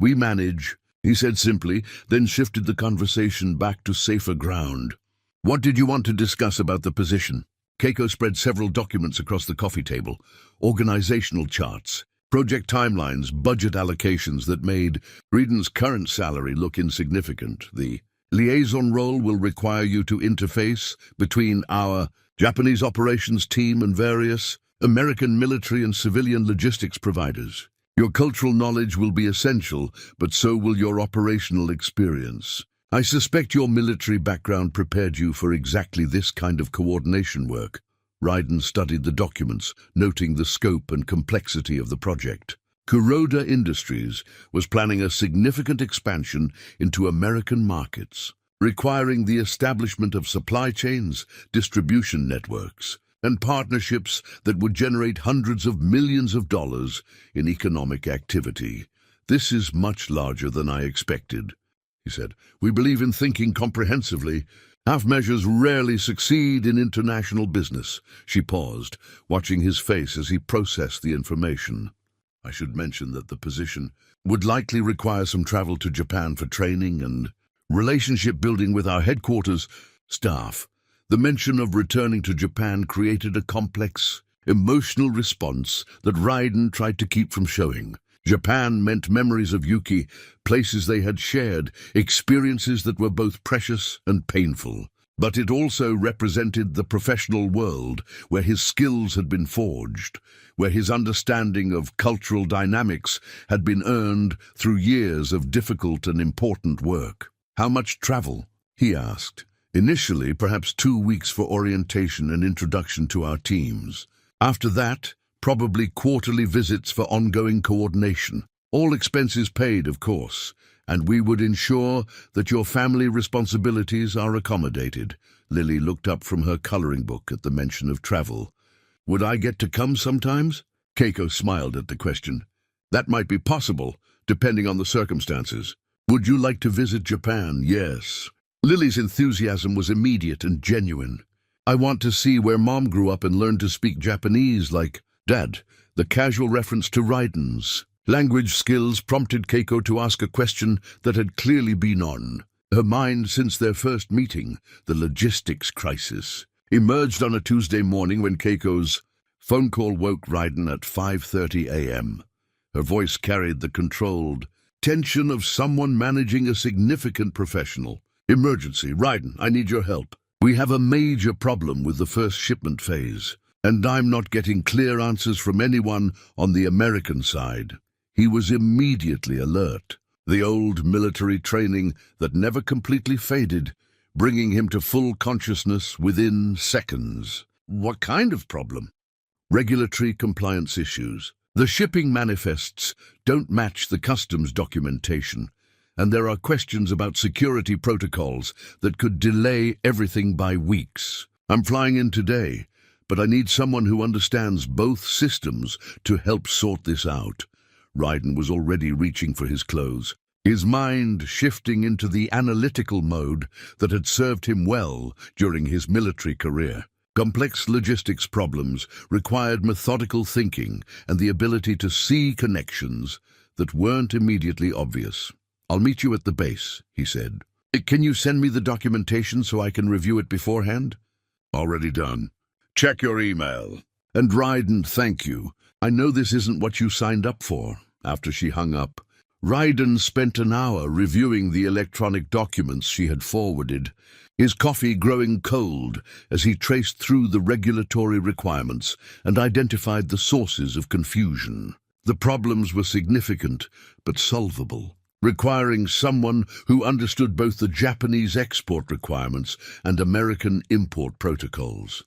"We manage," he said simply, then shifted the conversation back to safer ground. "What did you want to discuss about the position?" Keiko spread several documents across the coffee table, organizational charts, project timelines, budget allocations that made Brighten's current salary look insignificant. "The liaison role will require you to interface between our Japanese operations team and various American military and civilian logistics providers. Your cultural knowledge will be essential, but so will your operational experience. I suspect your military background prepared you for exactly this kind of coordination work." Brighten studied the documents, noting the scope and complexity of the project. Kuroda Industries was planning a significant expansion into American markets, requiring the establishment of supply chains, distribution networks, and partnerships that would generate hundreds of millions of dollars in economic activity. "This is much larger than I expected," he said. "We believe in thinking comprehensively. Half measures rarely succeed in international business." She paused, watching his face as he processed the information. "I should mention that the position would likely require some travel to Japan for training and relationship building with our headquarters staff." The mention of returning to Japan created a complex, emotional response that Brighten tried to keep from showing. Japan meant memories of Yuki, places they had shared, experiences that were both precious and painful. But it also represented the professional world where his skills had been forged, where his understanding of cultural dynamics had been earned through years of difficult and important work. "How much travel?" he asked. "Initially, perhaps 2 weeks for orientation and introduction to our teams. After that, probably quarterly visits for ongoing coordination. All expenses paid, of course, and we would ensure that your family responsibilities are accommodated." Lily looked up from her coloring book at the mention of travel. "Would I get to come sometimes?" Keiko smiled at the question. "That might be possible, depending on the circumstances." "Would you like to visit Japan?" "Yes." Lily's enthusiasm was immediate and genuine. "I want to see where Mom grew up and learn to speak Japanese like Dad." The casual reference to Brighten's language skills prompted Keiko to ask a question that had clearly been on her mind since their first meeting. The logistics crisis emerged on a Tuesday morning when Keiko's phone call woke Brighten at 5:30 a.m. Her voice carried the controlled tension of someone managing a significant professional emergency. "Brighten, I need your help. We have a major problem with the first shipment phase, and I'm not getting clear answers from anyone on the American side." He was immediately alert, the old military training that never completely faded, bringing him to full consciousness within seconds. "What kind of problem?" "Regulatory compliance issues. The shipping manifests don't match the customs documentation, and there are questions about security protocols that could delay everything by weeks. I'm flying in today, but I need someone who understands both systems to help sort this out." Brighten was already reaching for his clothes, his mind shifting into the analytical mode that had served him well during his military career. Complex logistics problems required methodical thinking and the ability to see connections that weren't immediately obvious. "I'll meet you at the base," he said. "Can you send me the documentation so I can review it beforehand?" "Already done. Check your email." "And Brighten, thank you. I know this isn't what you signed up for." After she hung up, Brighten spent an hour reviewing the electronic documents she had forwarded, his coffee growing cold as he traced through the regulatory requirements and identified the sources of confusion. The problems were significant but solvable, requiring someone who understood both the Japanese export requirements and American import protocols.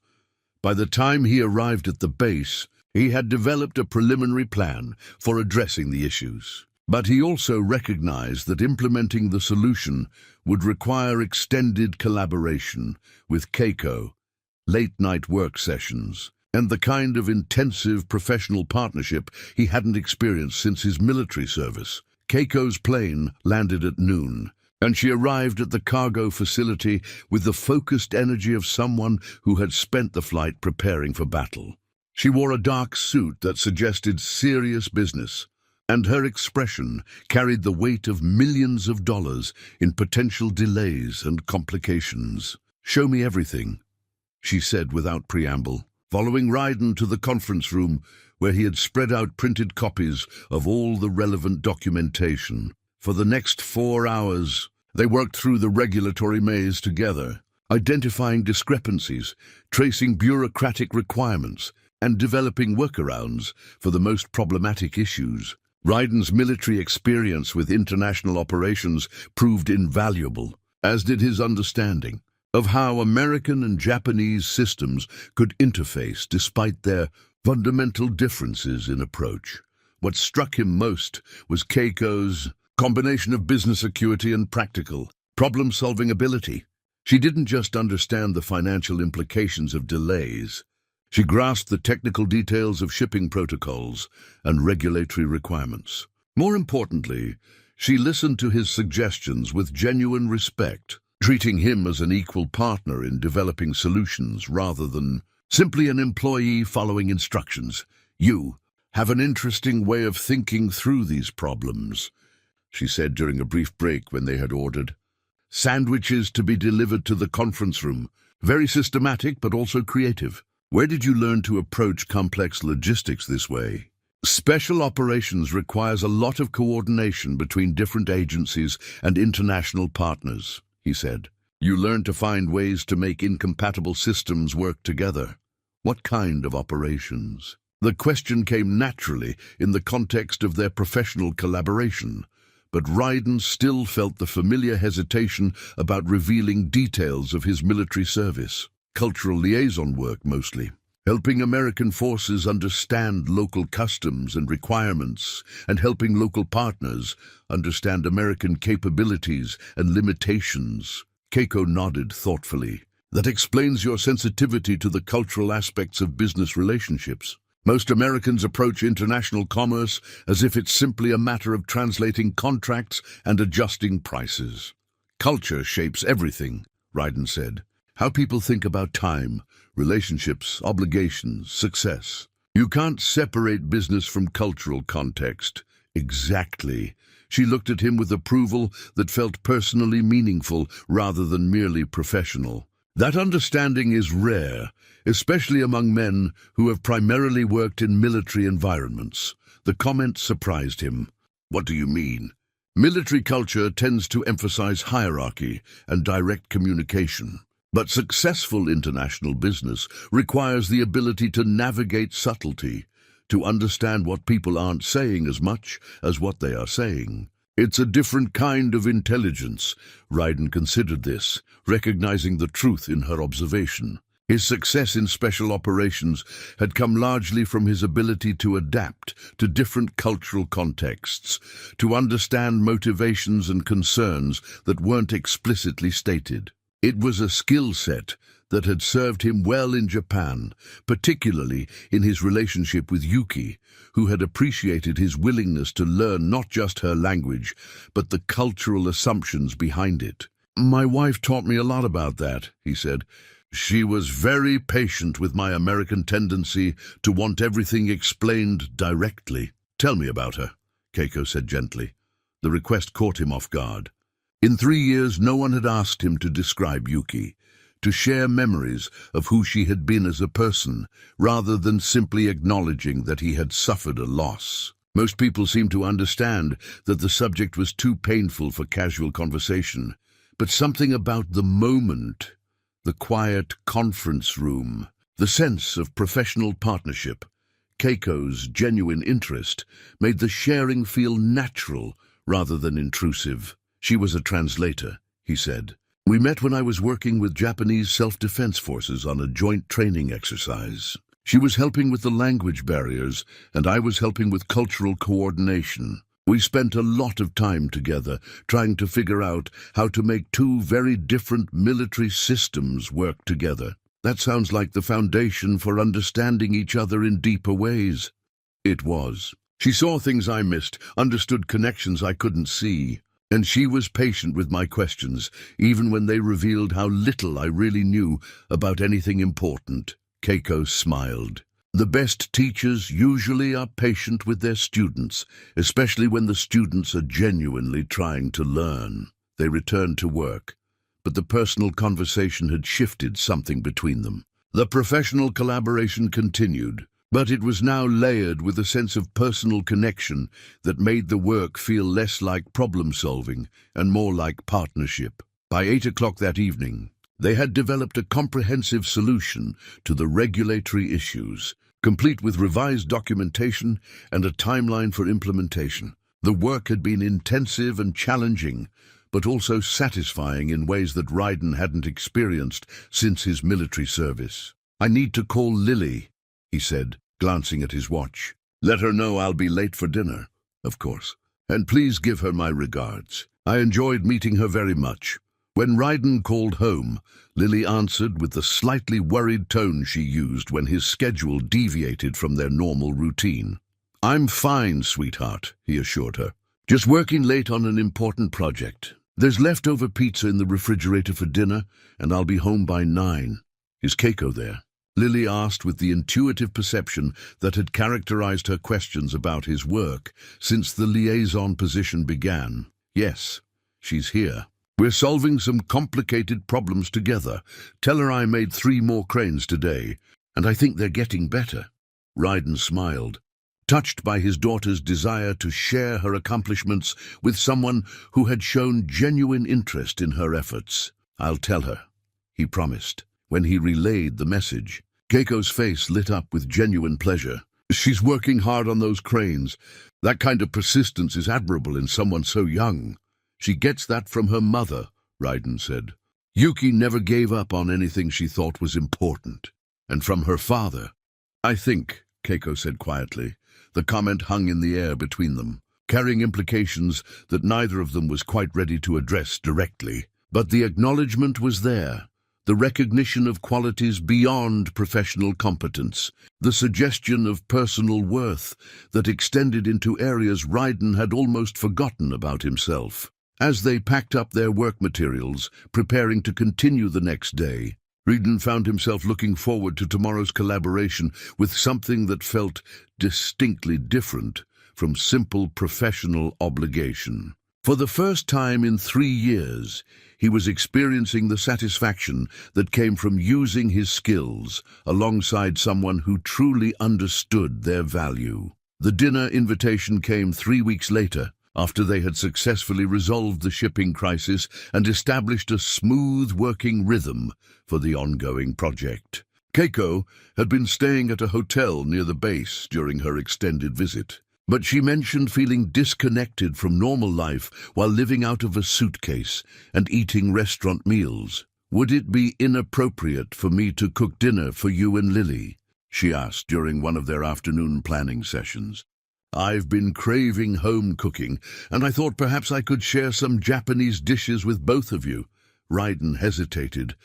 By the time he arrived at the base, he had developed a preliminary plan for addressing the issues. But he also recognized that implementing the solution would require extended collaboration with Keiko, late-night work sessions, and the kind of intensive professional partnership he hadn't experienced since his military service. Keiko's plane landed at noon, and she arrived at the cargo facility with the focused energy of someone who had spent the flight preparing for battle. She wore a dark suit that suggested serious business, and her expression carried the weight of millions of dollars in potential delays and complications. "Show me everything," she said without preamble, following Ryden to the conference room where he had spread out printed copies of all the relevant documentation. For the next 4 hours, they worked through the regulatory maze together, identifying discrepancies, tracing bureaucratic requirements, and developing workarounds for the most problematic issues. Ryden's military experience with international operations proved invaluable, as did his understanding of how American and Japanese systems could interface despite their fundamental differences in approach. What struck him most was Keiko's combination of business acuity and practical, problem-solving ability. She didn't just understand the financial implications of delays. She grasped the technical details of shipping protocols and regulatory requirements. More importantly, she listened to his suggestions with genuine respect, treating him as an equal partner in developing solutions rather than simply an employee following instructions. "You have an interesting way of thinking through these problems," she said during a brief break when they had ordered sandwiches to be delivered to the conference room. "Very systematic, but also creative. Where did you learn to approach complex logistics this way?" "Special operations requires a lot of coordination between different agencies and international partners," he said. "You learn to find ways to make incompatible systems work together." "What kind of operations?" The question came naturally in the context of their professional collaboration, but Ryden still felt the familiar hesitation about revealing details of his military service. Cultural liaison work mostly, helping American forces understand local customs and requirements, and helping local partners understand American capabilities and limitations. Keiko nodded thoughtfully. "That explains your sensitivity to the cultural aspects of business relationships. Most Americans approach international commerce as if it's simply a matter of translating contracts and adjusting prices." "Culture shapes everything," Ryden said. "How people think about time, relationships, obligations, success. You can't separate business from cultural context." "Exactly." She looked at him with approval that felt personally meaningful rather than merely professional. "That understanding is rare, especially among men who have primarily worked in military environments." The comment surprised him. "What do you mean?" "Military culture tends to emphasize hierarchy and direct communication. But successful international business requires the ability to navigate subtlety, to understand what people aren't saying as much as what they are saying. It's a different kind of intelligence." Ryden considered this, recognizing the truth in her observation. His success in special operations had come largely from his ability to adapt to different cultural contexts, to understand motivations and concerns that weren't explicitly stated. It was a skill set that had served him well in Japan, particularly in his relationship with Yuki, who had appreciated his willingness to learn not just her language, but the cultural assumptions behind it. "My wife taught me a lot about that," he said. "She was very patient with my American tendency to want everything explained directly." "Tell me about her," Keiko said gently. The request caught him off guard. In 3 years, no one had asked him to describe Yuki, to share memories of who she had been as a person, rather than simply acknowledging that he had suffered a loss. Most people seemed to understand that the subject was too painful for casual conversation, but something about the moment, the quiet conference room, the sense of professional partnership, Keiko's genuine interest, made the sharing feel natural rather than intrusive. "She was a translator," he said. "We met when I was working with Japanese self-defense forces on a joint training exercise. She was helping with the language barriers, and I was helping with cultural coordination. We spent a lot of time together trying to figure out how to make two very different military systems work together." That sounds like the foundation for understanding each other in deeper ways. It was. She saw things I missed, understood connections I couldn't see, and she was patient with my questions, even when they revealed how little I really knew about anything important. Keiko smiled. The best teachers usually are patient with their students, especially when the students are genuinely trying to learn. They returned to work, but the personal conversation had shifted something between them. The professional collaboration continued, but it was now layered with a sense of personal connection that made the work feel less like problem-solving and more like partnership. By 8 o'clock that evening, they had developed a comprehensive solution to the regulatory issues, complete with revised documentation and a timeline for implementation. The work had been intensive and challenging, but also satisfying in ways that Ryden hadn't experienced since his military service. "I need to call Lily," he said, glancing at his watch. "Let her know I'll be late for dinner, of course. And please give her my regards. I enjoyed meeting her very much." When Ryden called home, Lily answered with the slightly worried tone she used when his schedule deviated from their normal routine. "I'm fine, sweetheart," he assured her. "Just working late on an important project. There's leftover pizza in the refrigerator for dinner, and I'll be home by 9. Is Keiko there?" Lily asked with the intuitive perception that had characterized her questions about his work since the liaison position began. "Yes, she's here. We're solving some complicated problems together. Tell her I made 3 more cranes today, and I think they're getting better." Ryden smiled, touched by his daughter's desire to share her accomplishments with someone who had shown genuine interest in her efforts. "I'll tell her," he promised. When he relayed the message, Keiko's face lit up with genuine pleasure. "She's working hard on those cranes. That kind of persistence is admirable in someone so young." "She gets that from her mother," Ryden said. "Yuki never gave up on anything she thought was important. And from her father." "I think," Keiko said quietly. The comment hung in the air between them, carrying implications that neither of them was quite ready to address directly. But the acknowledgement was there, the recognition of qualities beyond professional competence, the suggestion of personal worth that extended into areas Ryden had almost forgotten about himself. As they packed up their work materials, preparing to continue the next day, Ryden found himself looking forward to tomorrow's collaboration with something that felt distinctly different from simple professional obligation. For the first time in 3 years, he was experiencing the satisfaction that came from using his skills alongside someone who truly understood their value. The dinner invitation came 3 weeks later, after they had successfully resolved the shipping crisis and established a smooth working rhythm for the ongoing project. Keiko had been staying at a hotel near the base during her extended visit, but she mentioned feeling disconnected from normal life while living out of a suitcase and eating restaurant meals. "Would it be inappropriate for me to cook dinner for you and Lily?" she asked during one of their afternoon planning sessions. "I've been craving home cooking, and I thought perhaps I could share some Japanese dishes with both of you." Ryden hesitated,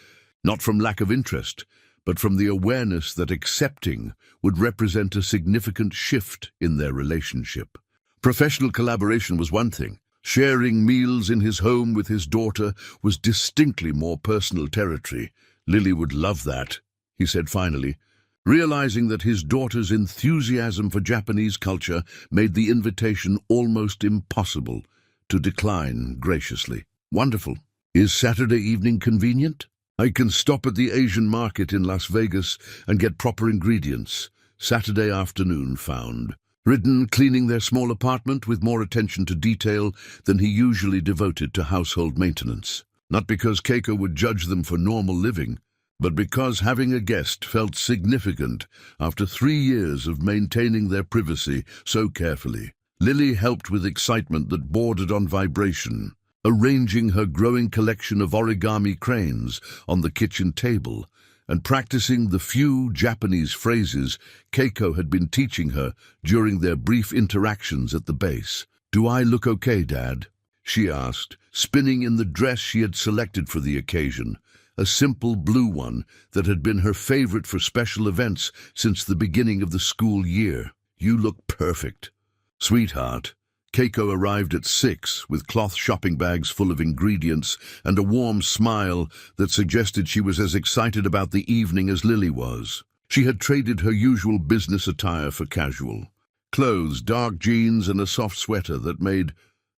not from lack of interest, but from the awareness that accepting would represent a significant shift in their relationship. Professional collaboration was one thing. Sharing meals in his home with his daughter was distinctly more personal territory. "Lily would love that," he said finally, realizing that his daughter's enthusiasm for Japanese culture made the invitation almost impossible to decline graciously. "Wonderful. Is Saturday evening convenient? I can stop at the Asian market in Las Vegas and get proper ingredients." Saturday afternoon found Ryden cleaning their small apartment with more attention to detail than he usually devoted to household maintenance. Not because Keiko would judge them for normal living, but because having a guest felt significant after 3 years of maintaining their privacy so carefully. Lily helped with excitement that bordered on vibration, arranging her growing collection of origami cranes on the kitchen table and practicing the few Japanese phrases Keiko had been teaching her during their brief interactions at the base. "Do I look okay, Dad?" she asked, spinning in the dress she had selected for the occasion, a simple blue one that had been her favorite for special events since the beginning of the school year. "You look perfect." "Sweetheart." Keiko arrived at 6 with cloth shopping bags full of ingredients and a warm smile that suggested she was as excited about the evening as Lily was. She had traded her usual business attire for casual clothes, dark jeans and a soft sweater that made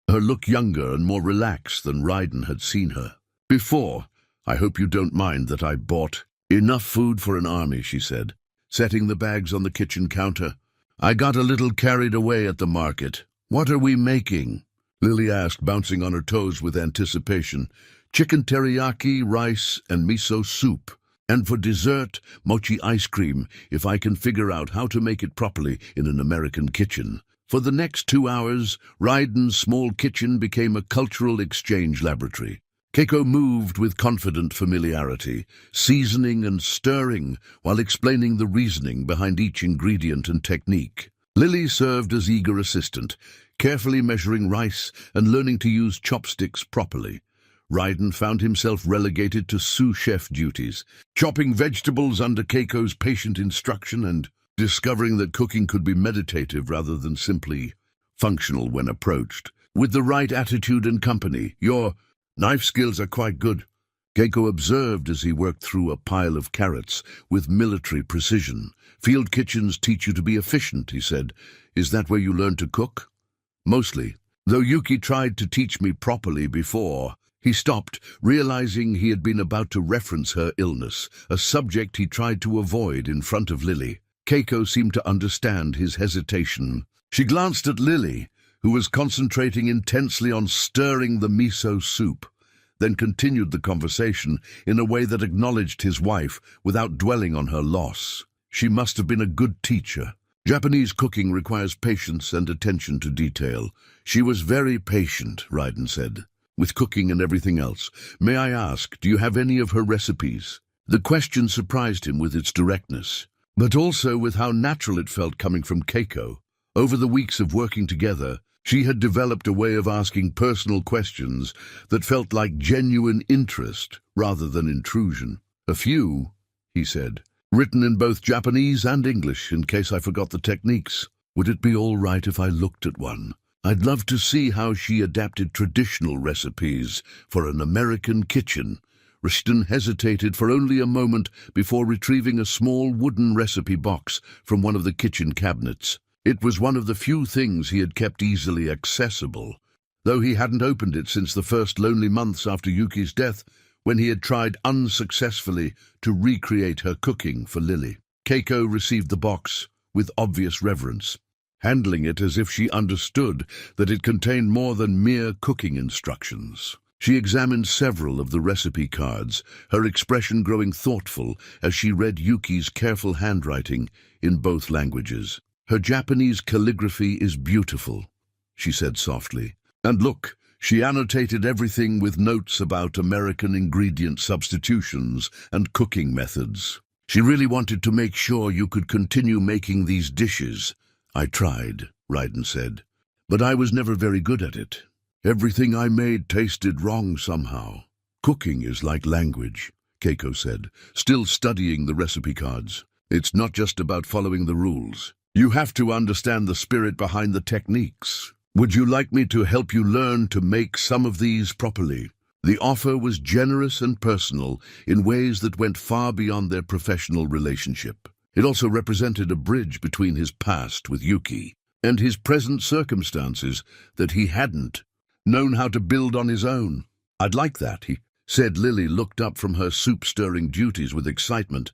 her look younger and more relaxed than Ryden had seen her before. "I hope you don't mind that I bought enough food for an army," she said, setting the bags on the kitchen counter. "I got a little carried away at the market." "What are we making?" Lily asked, bouncing on her toes with anticipation. "Chicken teriyaki, rice, and miso soup. And for dessert, mochi ice cream, if I can figure out how to make it properly in an American kitchen." For the next 2 hours, Ryden's small kitchen became a cultural exchange laboratory. Keiko moved with confident familiarity, seasoning and stirring while explaining the reasoning behind each ingredient and technique. Lily served as eager assistant, carefully measuring rice and learning to use chopsticks properly. Ryden found himself relegated to sous chef duties, chopping vegetables under Keiko's patient instruction and discovering that cooking could be meditative rather than simply functional when approached. "With the right attitude and company, your knife skills are quite good," Keiko observed as he worked through a pile of carrots with military precision. "Field kitchens teach you to be efficient," he said. "Is that where you learned to cook?" "Mostly. Though Yuki tried to teach me properly before." He stopped, realizing he had been about to reference her illness, a subject he tried to avoid in front of Lily. Keiko seemed to understand his hesitation. She glanced at Lily, who was concentrating intensely on stirring the miso soup, then continued the conversation in a way that acknowledged his wife without dwelling on her loss. She must have been a good teacher. "Japanese cooking requires patience and attention to detail." "She was very patient," Ryden said, "with cooking and everything else. May I ask, do you have any of her recipes?" The question surprised him with its directness, but also with how natural it felt coming from Keiko. Over the weeks of working together, she had developed a way of asking personal questions that felt like genuine interest rather than intrusion. "A few," he said, "written in both Japanese and English in case I forgot the techniques. Would it be all right if I looked at one? I'd love to see how she adapted traditional recipes for an American kitchen." Rushton hesitated for only a moment before retrieving a small wooden recipe box from one of the kitchen cabinets. It was one of the few things he had kept easily accessible, though he hadn't opened it since the first lonely months after Yuki's death, when he had tried unsuccessfully to recreate her cooking for Lily. Keiko received the box with obvious reverence, handling it as if she understood that it contained more than mere cooking instructions. She examined several of the recipe cards, her expression growing thoughtful as she read Yuki's careful handwriting in both languages. "Her Japanese calligraphy is beautiful," she said softly. "And look, she annotated everything with notes about American ingredient substitutions and cooking methods. She really wanted to make sure you could continue making these dishes." "I tried," Ryden said, "but I was never very good at it. Everything I made tasted wrong somehow." "Cooking is like language," Keiko said, still studying the recipe cards. "It's not just about following the rules. You have to understand the spirit behind the techniques. Would you like me to help you learn to make some of these properly?" The offer was generous and personal in ways that went far beyond their professional relationship. It also represented a bridge between his past with Yuki and his present circumstances that he hadn't known how to build on his own. "I'd like that," he said. Lily looked up from her soup-stirring duties with excitement.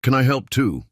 "Can I help too?"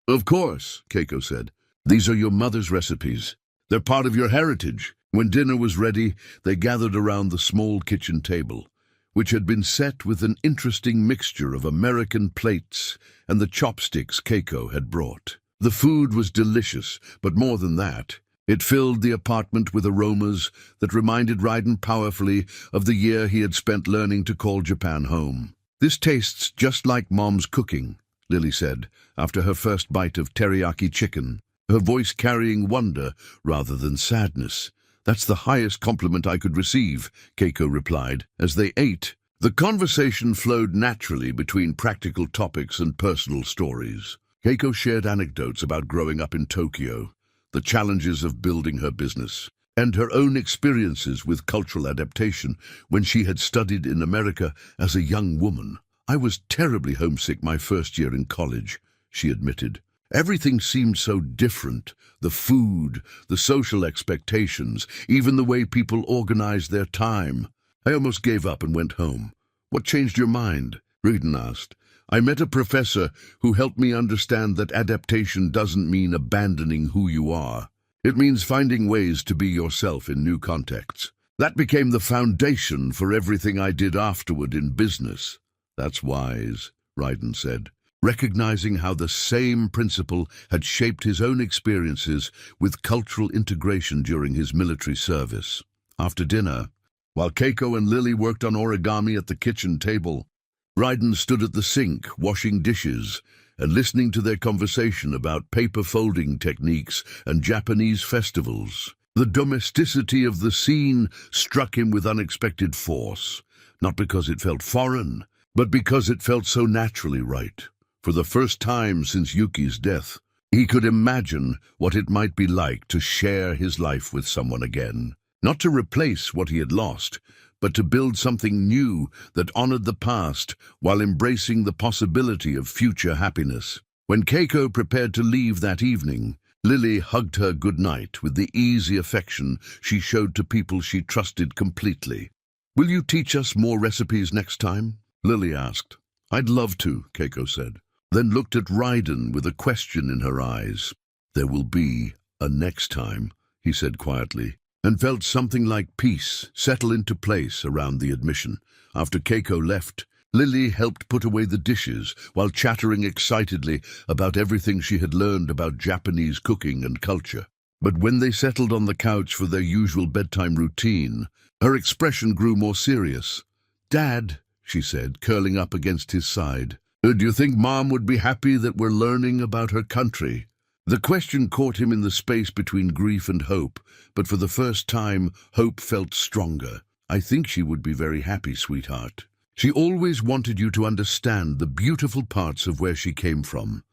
"Of course," Keiko said. "These are your mother's recipes. They're part of your heritage." When dinner was ready, they gathered around the small kitchen table, which had been set with an interesting mixture of American plates and the chopsticks Keiko had brought. The food was delicious, but more than that, it filled the apartment with aromas that reminded Ryden powerfully of the year he had spent learning to call Japan home. "This tastes just like Mom's cooking," Lily said, after her first bite of teriyaki chicken, her voice carrying wonder rather than sadness. "That's the highest compliment I could receive," Keiko replied. As they ate, The conversation flowed naturally between practical topics and personal stories. Keiko shared anecdotes about growing up in Tokyo, the challenges of building her business, and her own experiences with cultural adaptation when she had studied in America as a young woman. "I was terribly homesick my first year in college," she admitted. "Everything seemed so different. The food, the social expectations, even the way people organized their time. I almost gave up and went home." "What changed your mind?" Brighten asked. "I met a professor who helped me understand that adaptation doesn't mean abandoning who you are. It means finding ways to be yourself in new contexts. That became the foundation for everything I did afterward in business." "That's wise," Ryden said, recognizing how the same principle had shaped his own experiences with cultural integration during his military service. After dinner, while Keiko and Lily worked on origami at the kitchen table, Ryden stood at the sink, washing dishes, and listening to their conversation about paper folding techniques and Japanese festivals. The domesticity of the scene struck him with unexpected force, not because it felt foreign, but because it felt so naturally right. For the first time since Yuki's death, he could imagine what it might be like to share his life with someone again. Not to replace what he had lost, but to build something new that honored the past while embracing the possibility of future happiness. When Keiko prepared to leave that evening, Lily hugged her goodnight with the easy affection she showed to people she trusted completely. "Will you teach us more recipes next time?" Lily asked. "I'd love to," Keiko said, then looked at Ryden with a question in her eyes. "There will be a next time," he said quietly, and felt something like peace settle into place around the admission. After Keiko left, Lily helped put away the dishes while chattering excitedly about everything she had learned about Japanese cooking and culture. But when they settled on the couch for their usual bedtime routine, her expression grew more serious. "Dad," she said, curling up against his side, "do you think Mom would be happy that we're learning about her country?" The question caught him in the space between grief and hope, but for the first time, hope felt stronger. "I think she would be very happy, sweetheart. She always wanted you to understand the beautiful parts of where she came from."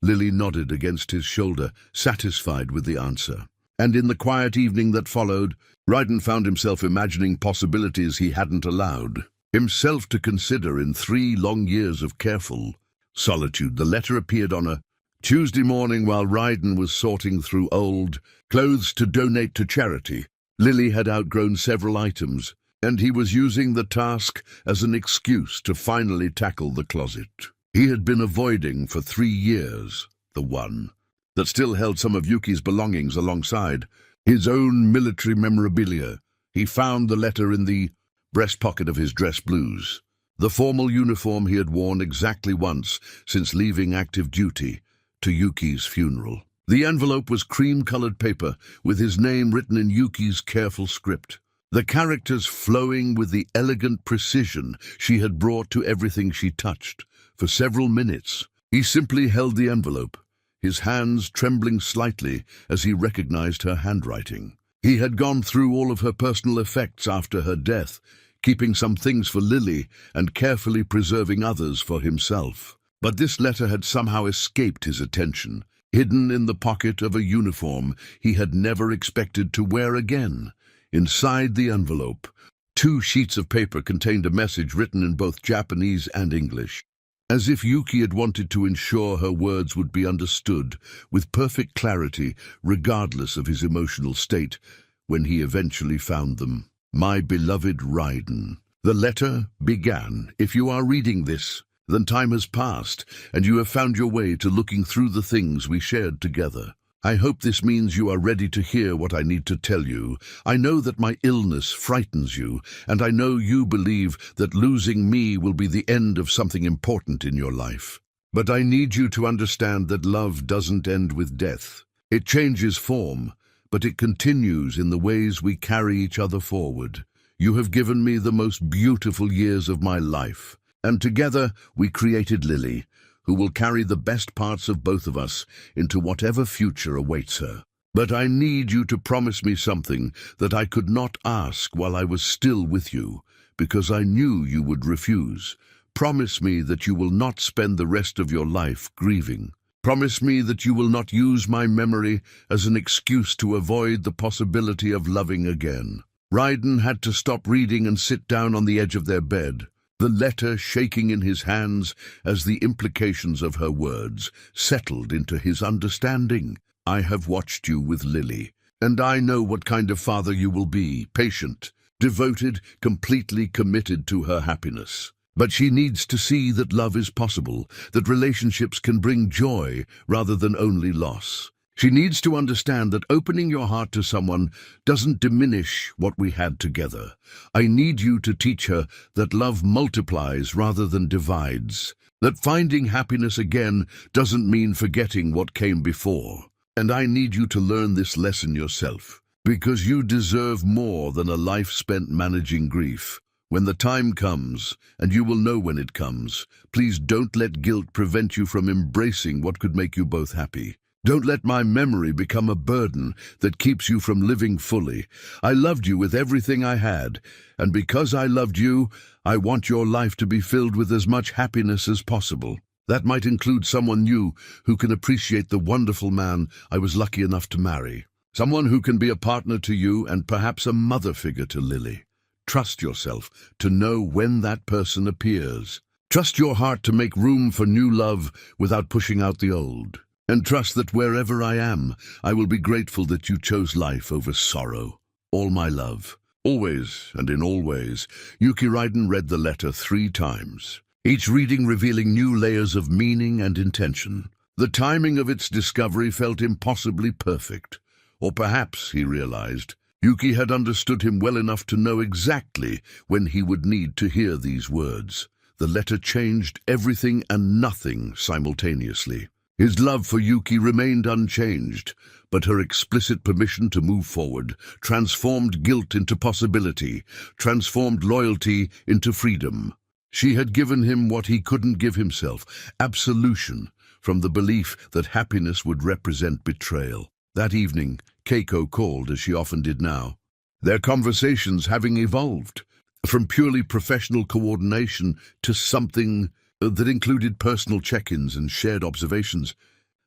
Lily nodded against his shoulder, satisfied with the answer. And in the quiet evening that followed, Ryden found himself imagining possibilities he hadn't allowed himself to consider in 3 long years of careful solitude. The letter appeared on a Tuesday morning while Ryden was sorting through old clothes to donate to charity. Lily had outgrown several items, and he was using the task as an excuse to finally tackle the closet he had been avoiding for 3 years, the one that still held some of Yuki's belongings alongside his own military memorabilia. He found the letter in the breast pocket of his dress blues, the formal uniform he had worn exactly once since leaving active duty to Yuki's funeral. The envelope was cream-colored paper with his name written in Yuki's careful script, the characters flowing with the elegant precision she had brought to everything she touched. For several minutes, he simply held the envelope, his hands trembling slightly as he recognized her handwriting. He had gone through all of her personal effects after her death, keeping some things for Lily and carefully preserving others for himself. But this letter had somehow escaped his attention, hidden in the pocket of a uniform he had never expected to wear again. Inside the envelope, 2 sheets of paper contained a message written in both Japanese and English, as if Yuki had wanted to ensure her words would be understood with perfect clarity, regardless of his emotional state, when he eventually found them. "My beloved Ryden," the letter began. "If you are reading this, then time has passed, and you have found your way to looking through the things we shared together. I hope this means you are ready to hear what I need to tell you. I know that my illness frightens you, and I know you believe that losing me will be the end of something important in your life. But I need you to understand that love doesn't end with death. It changes form, but it continues in the ways we carry each other forward. You have given me the most beautiful years of my life, and together we created Lily, who will carry the best parts of both of us into whatever future awaits her. But I need you to promise me something that I could not ask while I was still with you. because I knew you would refuse. Promise me that you will not spend the rest of your life grieving. Promise me that you will not use my memory as an excuse to avoid the possibility of loving again." Brighten had to stop reading and sit down on the edge of their bed, the letter shaking in his hands as the implications of her words settled into his understanding. "I have watched you with Lily, and I know what kind of father you will be, patient, devoted, completely committed to her happiness. But she needs to see that love is possible, that relationships can bring joy rather than only loss. She needs to understand that opening your heart to someone doesn't diminish what we had together. I need you to teach her that love multiplies rather than divides, that finding happiness again doesn't mean forgetting what came before. And I need you to learn this lesson yourself, because you deserve more than a life spent managing grief. When the time comes, and you will know when it comes, please don't let guilt prevent you from embracing what could make you both happy. Don't let my memory become a burden that keeps you from living fully. I loved you with everything I had, and because I loved you, I want your life to be filled with as much happiness as possible. That might include someone new who can appreciate the wonderful man I was lucky enough to marry. Someone who can be a partner to you and perhaps a mother figure to Lily. Trust yourself to know when that person appears. Trust your heart to make room for new love without pushing out the old. And trust that wherever I am, I will be grateful that you chose life over sorrow. All my love. Always and in all ways." Yuki Raiden read the letter 3 times, each reading revealing new layers of meaning and intention. The timing of its discovery felt impossibly perfect. Or perhaps, he realized, Yuki had understood him well enough to know exactly when he would need to hear these words. The letter changed everything and nothing simultaneously. His love for Yuki remained unchanged, but her explicit permission to move forward transformed guilt into possibility, transformed loyalty into freedom. She had given him what he couldn't give himself, absolution, from the belief that happiness would represent betrayal. That evening, Keiko called, as she often did now, their conversations having evolved from purely professional coordination to something that included personal check-ins and shared observations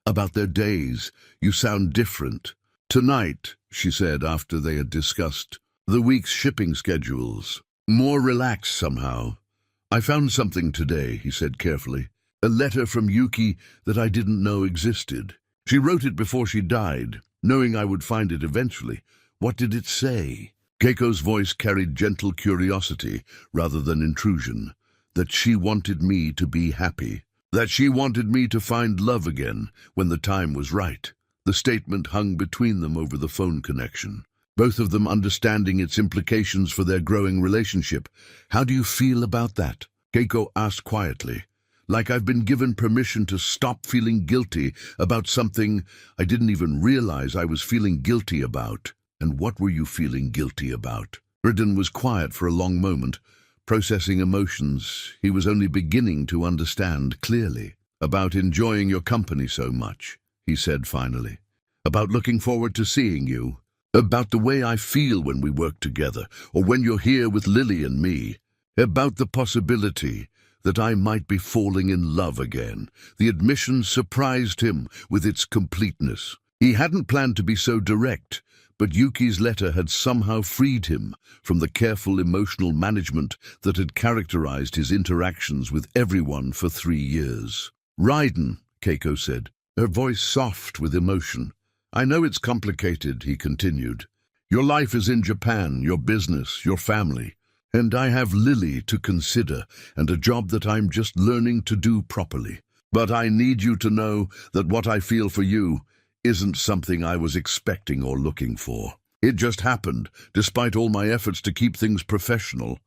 about their days. "You sound different. Tonight," she said after they had discussed the week's shipping schedules. "More relaxed somehow. I found something today," he said carefully. "A letter from Yuki that I didn't know existed. She wrote it before she died, knowing I would find it eventually. What did it say?" Keiko's voice carried gentle curiosity rather than intrusion. "That she wanted me to be happy. That she wanted me to find love again when the time was right." The statement hung between them over the phone connection, both of them understanding its implications for their growing relationship. "How do you feel about that?" Keiko asked quietly. "Like I've been given permission to stop feeling guilty about something I didn't even realize I was feeling guilty about." "And what were you feeling guilty about?" Brighten was quiet for a long moment, processing emotions he was only beginning to understand clearly. "About enjoying your company so much," he said finally. "About looking forward to seeing you. About the way I feel when we work together, or when you're here with Lily and me. About the possibility that I might be falling in love again." The admission surprised him with its completeness. He hadn't planned to be so direct, but Yuki's letter had somehow freed him from the careful emotional management that had characterized his interactions with everyone for 3 years. "Raiden," Keiko said, her voice soft with emotion. "I know it's complicated," he continued. "Your life is in Japan, your business, your family. And I have Lily to consider, and a job that I'm just learning to do properly. But I need you to know that what I feel for you isn't something I was expecting or looking for. It just happened, despite all my efforts to keep things professional.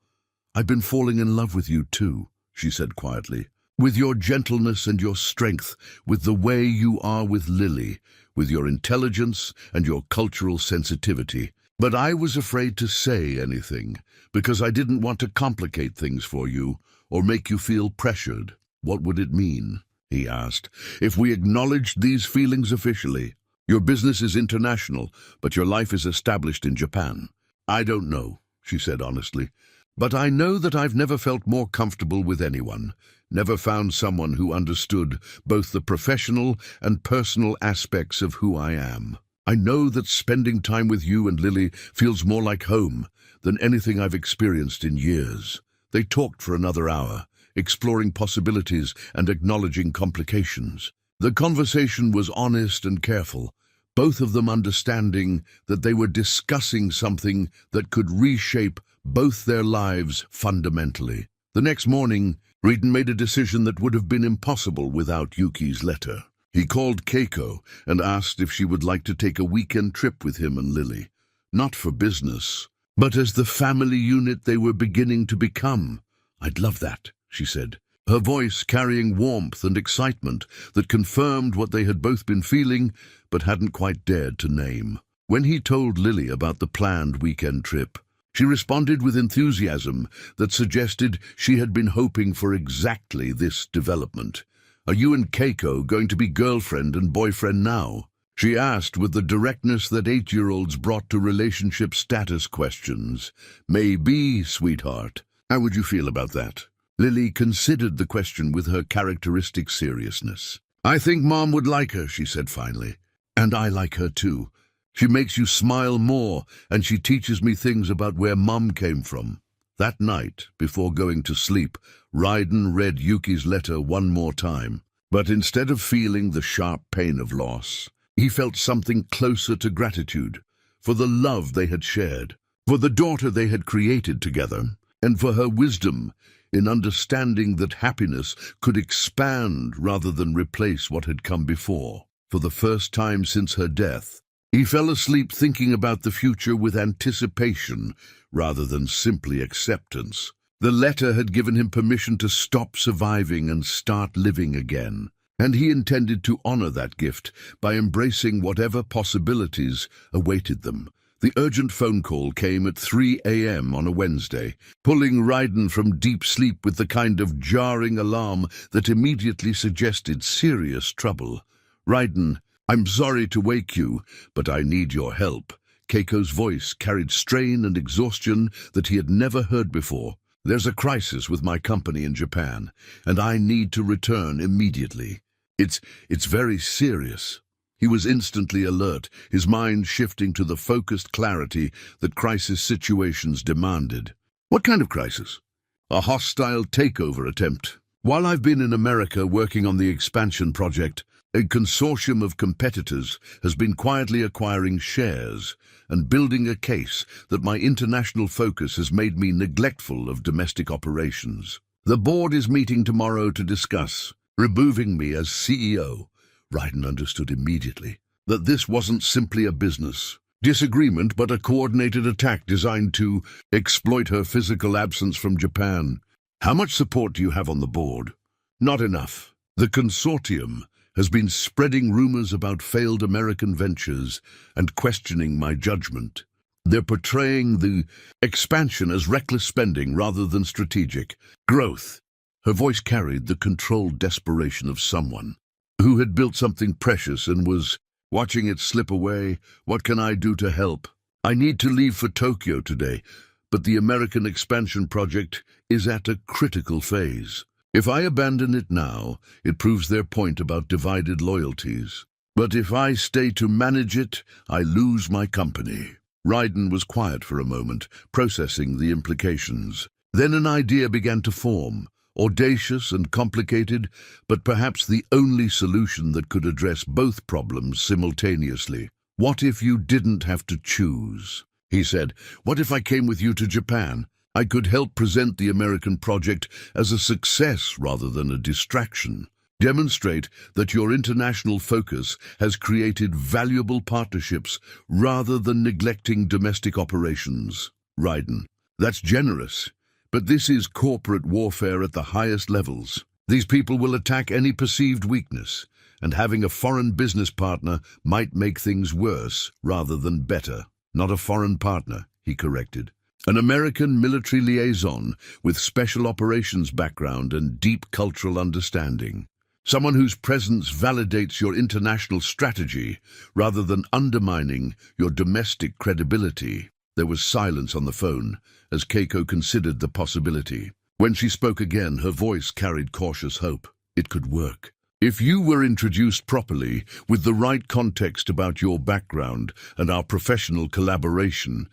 I've been falling in love with you too," she said quietly. "With your gentleness and your strength, with the way you are with Lily, with your intelligence and your cultural sensitivity. But I was afraid to say anything, because I didn't want to complicate things for you or make you feel pressured." "What would it mean," he asked, "if we acknowledged these feelings officially? Your business is international, but your life is established in Japan." "I don't know," she said honestly. But I know that I've never felt more comfortable with anyone, never found someone who understood both the professional and personal aspects of who I am. I know that spending time with you and Lily feels more like home than anything I've experienced in years. They talked for another hour, exploring possibilities and acknowledging complications. The conversation was honest and careful, both of them understanding that they were discussing something that could reshape both their lives fundamentally. The next morning, Brighten made a decision that would have been impossible without Yuki's letter. He called Kaew and asked if she would like to take a weekend trip with him and Lily. Not for business, but as the family unit they were beginning to become. "I'd love that," she said, her voice carrying warmth and excitement that confirmed what they had both been feeling but hadn't quite dared to name. When he told Lily about the planned weekend trip, she responded with enthusiasm that suggested she had been hoping for exactly this development. "Are you and Kaew going to be girlfriend and boyfriend now?" she asked with the directness that 8-year-olds brought to relationship status questions. "Maybe, sweetheart. How would you feel about that?" Lily considered the question with her characteristic seriousness. "I think Mom would like her," she said finally. "And I like her too. She makes you smile more, and she teaches me things about where Mom came from." That night, before going to sleep, Brighten read Yuki's letter one more time. But instead of feeling the sharp pain of loss, he felt something closer to gratitude, for the love they had shared, for the daughter they had created together, and for her wisdom in understanding that happiness could expand rather than replace what had come before. For the first time since her death, he fell asleep thinking about the future with anticipation rather than simply acceptance. The letter had given him permission to stop surviving and start living again, and he intended to honor that gift by embracing whatever possibilities awaited them. The urgent phone call came at 3 a.m. on a Wednesday, pulling Brighten from deep sleep with the kind of jarring alarm that immediately suggested serious trouble. "Brighten, I'm sorry to wake you, but I need your help." Keiko's voice carried strain and exhaustion that he had never heard before. "There's a crisis with my company in Japan, and I need to return immediately. It's very serious." He was instantly alert, his mind shifting to the focused clarity that crisis situations demanded. "What kind of crisis?" "A hostile takeover attempt. While I've been in America working on the expansion project, a consortium of competitors has been quietly acquiring shares and building a case that my international focus has made me neglectful of domestic operations. The board is meeting tomorrow to discuss removing me as CEO." Brighten understood immediately that this wasn't simply a business disagreement, but a coordinated attack designed to exploit her physical absence from Japan. "How much support do you have on the board?" "Not enough. The consortium has been spreading rumors about failed American ventures and questioning my judgment. They're portraying the expansion as reckless spending rather than strategic growth." Her voice carried the controlled desperation of someone who had built something precious and was watching it slip away. "What can I do to help?" "I need to leave for Tokyo today, but the American expansion project is at a critical phase. If I abandon it now, it proves their point about divided loyalties. But if I stay to manage it, I lose my company." Brighten was quiet for a moment, processing the implications. Then an idea began to form. Audacious and complicated, but perhaps the only solution that could address both problems simultaneously. "What if you didn't have to choose?" he said. "What if I came with you to Japan? I could help present the American project as a success rather than a distraction. Demonstrate that your international focus has created valuable partnerships rather than neglecting domestic operations." Brighten: "That's generous. But this is corporate warfare at the highest levels. These people will attack any perceived weakness, and having a foreign business partner might make things worse rather than better." "Not a foreign partner," he corrected. "An American military liaison with special operations background and deep cultural understanding. Someone whose presence validates your international strategy rather than undermining your domestic credibility." There was silence on the phone as Keiko considered the possibility. When she spoke again, her voice carried cautious hope. It could work. If you were introduced properly, with the right context about your background and our professional collaboration,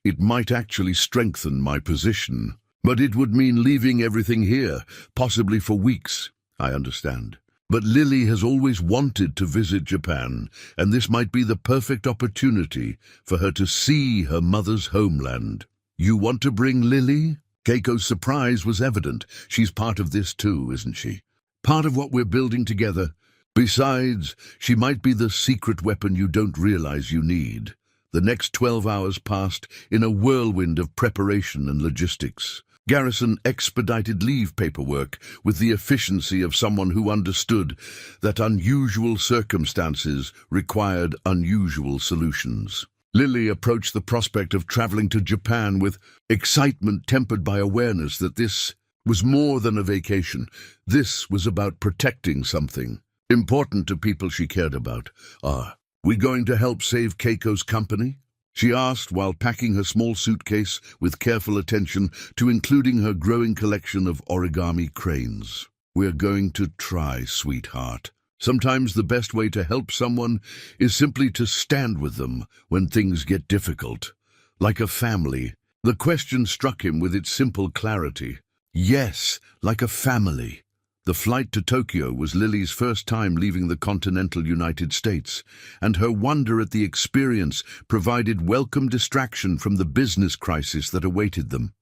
it might actually strengthen my position. But it would mean leaving everything here, possibly for weeks. I understand. But Lily has always wanted to visit Japan, and this might be the perfect opportunity for her to see her mother's homeland. You want to bring Lily? Keiko's surprise was evident. She's part of this too, isn't she? Part of what we're building together. Besides, she might be the secret weapon you don't realize you need. The next 12 hours passed in a whirlwind of preparation and logistics. Garrison expedited leave paperwork with the efficiency of someone who understood that unusual circumstances required unusual solutions. Lily approached the prospect of traveling to Japan with excitement tempered by awareness that this was more than a vacation. This was about protecting something important to people she cared about. Are we going to help save Keiko's company? She asked while packing her small suitcase with careful attention to including her growing collection of origami cranes. We're going to try, sweetheart. Sometimes the best way to help someone is simply to stand with them when things get difficult. Like a family. The question struck him with its simple clarity. Yes, like a family. The flight to Tokyo was Lily's first time leaving the continental United States, and her wonder at the experience provided welcome distraction from the business crisis that awaited them.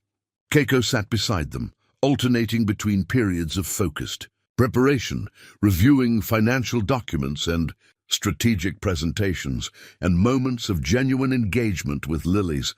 Keiko sat beside them, alternating between periods of focused preparation, reviewing financial documents and strategic presentations, and moments of genuine engagement with Lily's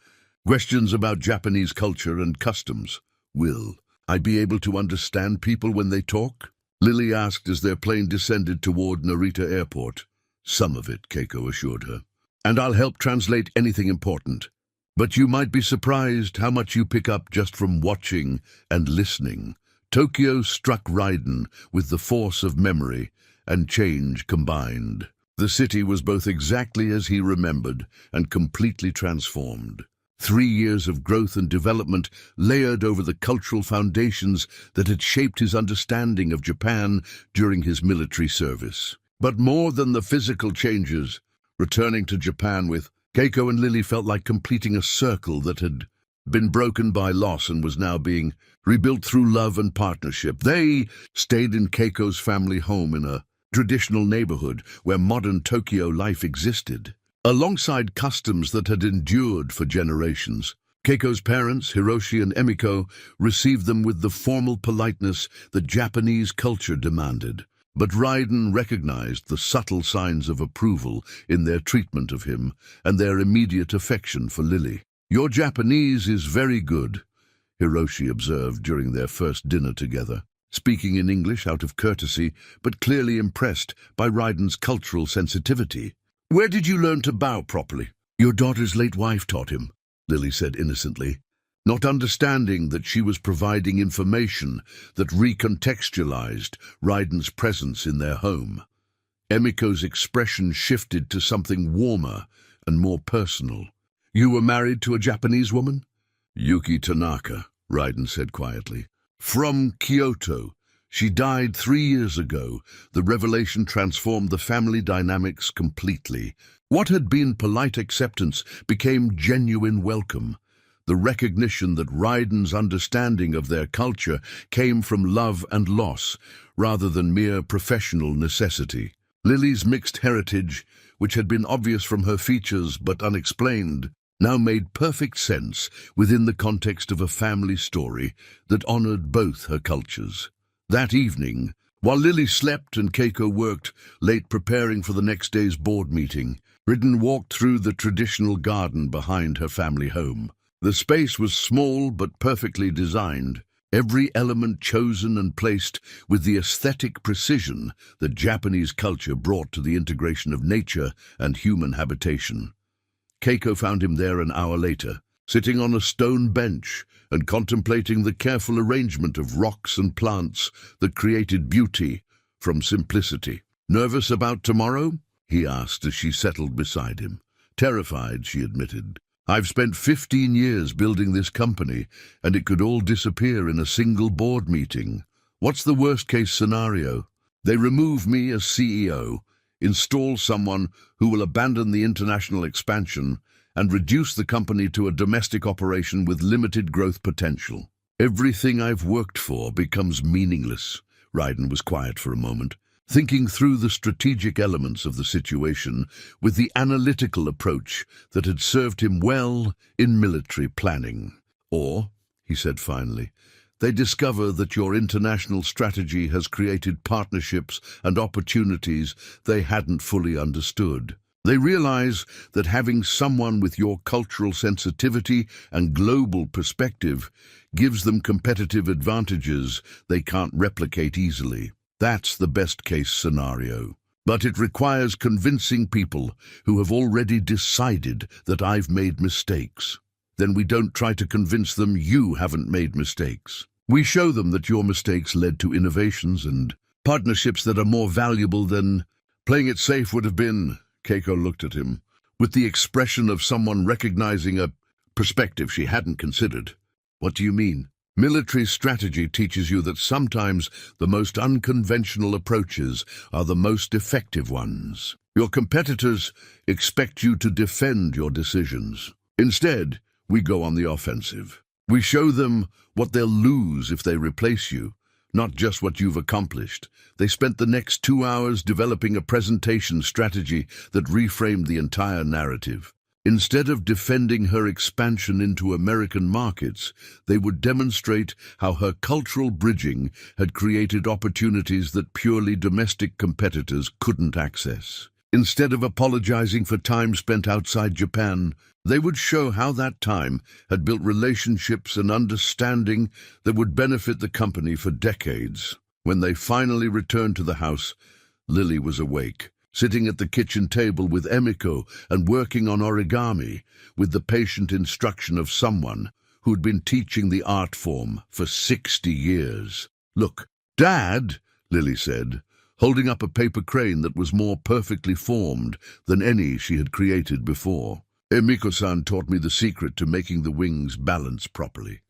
questions about Japanese culture and customs. Will I be able to understand people when they talk? Lily asked as their plane descended toward Narita Airport. Some of it, Keiko assured her. And I'll help translate anything important. But you might be surprised how much you pick up just from watching and listening. Tokyo struck Raiden with the force of memory and change combined. The city was both exactly as he remembered and completely transformed. 3 years of growth and development layered over the cultural foundations that had shaped his understanding of Japan during his military service. But more than the physical changes, returning to Japan with Keiko and Lily felt like completing a circle that had been broken by loss and was now being rebuilt through love and partnership. They stayed in Keiko's family home in a traditional neighborhood where modern Tokyo life existed. Alongside customs that had endured for generations, Keiko's parents, Hiroshi and Emiko, received them with the formal politeness that Japanese culture demanded. But Raiden recognized the subtle signs of approval in their treatment of him and their immediate affection for Lily. "Your Japanese is very good," Hiroshi observed during their first dinner together, speaking in English out of courtesy, but clearly impressed by Raiden's cultural sensitivity. "Where did you learn to bow properly?" "Your daughter's late wife taught him," Lily said innocently, not understanding that she was providing information that recontextualized Raiden's presence in their home. Emiko's expression shifted to something warmer and more personal. "You were married to a Japanese woman?" "Yuki Tanaka," Raiden said quietly. "From Kyoto. She died 3 years ago." The revelation transformed the family dynamics completely. What had been polite acceptance became genuine welcome. The recognition that Raiden's understanding of their culture came from love and loss, rather than mere professional necessity. Lily's mixed heritage, which had been obvious from her features but unexplained, now made perfect sense within the context of a family story that honored both her cultures. That evening, while Lily slept and Keiko worked late preparing for the next day's board meeting, Raiden walked through the traditional garden behind her family home. The space was small but perfectly designed, every element chosen and placed with the aesthetic precision that Japanese culture brought to the integration of nature and human habitation. Keiko found him there an hour later, sitting on a stone bench and contemplating the careful arrangement of rocks and plants that created beauty from simplicity. "Nervous about tomorrow?" he asked as she settled beside him. "Terrified," she admitted. I've spent 15 years building this company, and it could all disappear in a single board meeting. What's the worst-case scenario? They remove me as CEO, install someone who will abandon the international expansion, and reduce the company to a domestic operation with limited growth potential. Everything I've worked for becomes meaningless. Ryden was quiet for a moment, thinking through the strategic elements of the situation with the analytical approach that had served him well in military planning. Or, he said finally, they discover that your international strategy has created partnerships and opportunities they hadn't fully understood. They realize that having someone with your cultural sensitivity and global perspective gives them competitive advantages they can't replicate easily. That's the best-case scenario. But it requires convincing people who have already decided that I've made mistakes. Then we don't try to convince them you haven't made mistakes. We show them that your mistakes led to innovations and partnerships that are more valuable than playing it safe would have been. Keiko looked at him with the expression of someone recognizing a perspective she hadn't considered. What do you mean? Military strategy teaches you that sometimes the most unconventional approaches are the most effective ones. Your competitors expect you to defend your decisions. Instead, we go on the offensive. We show them what they'll lose if they replace you, not just what you've accomplished. They spent the next 2 hours developing a presentation strategy that reframed the entire narrative. Instead of defending her expansion into American markets, they would demonstrate how her cultural bridging had created opportunities that purely domestic competitors couldn't access. Instead of apologizing for time spent outside Japan, they would show how that time had built relationships and understanding that would benefit the company for decades. When they finally returned to the house, Lily was awake, sitting at the kitchen table with Emiko and working on origami, with the patient instruction of someone who'd been teaching the art form for 60 years. "Look, Dad," Lily said, holding up a paper crane that was more perfectly formed than any she had created before. "Emiko-san taught me the secret to making the wings balance properly."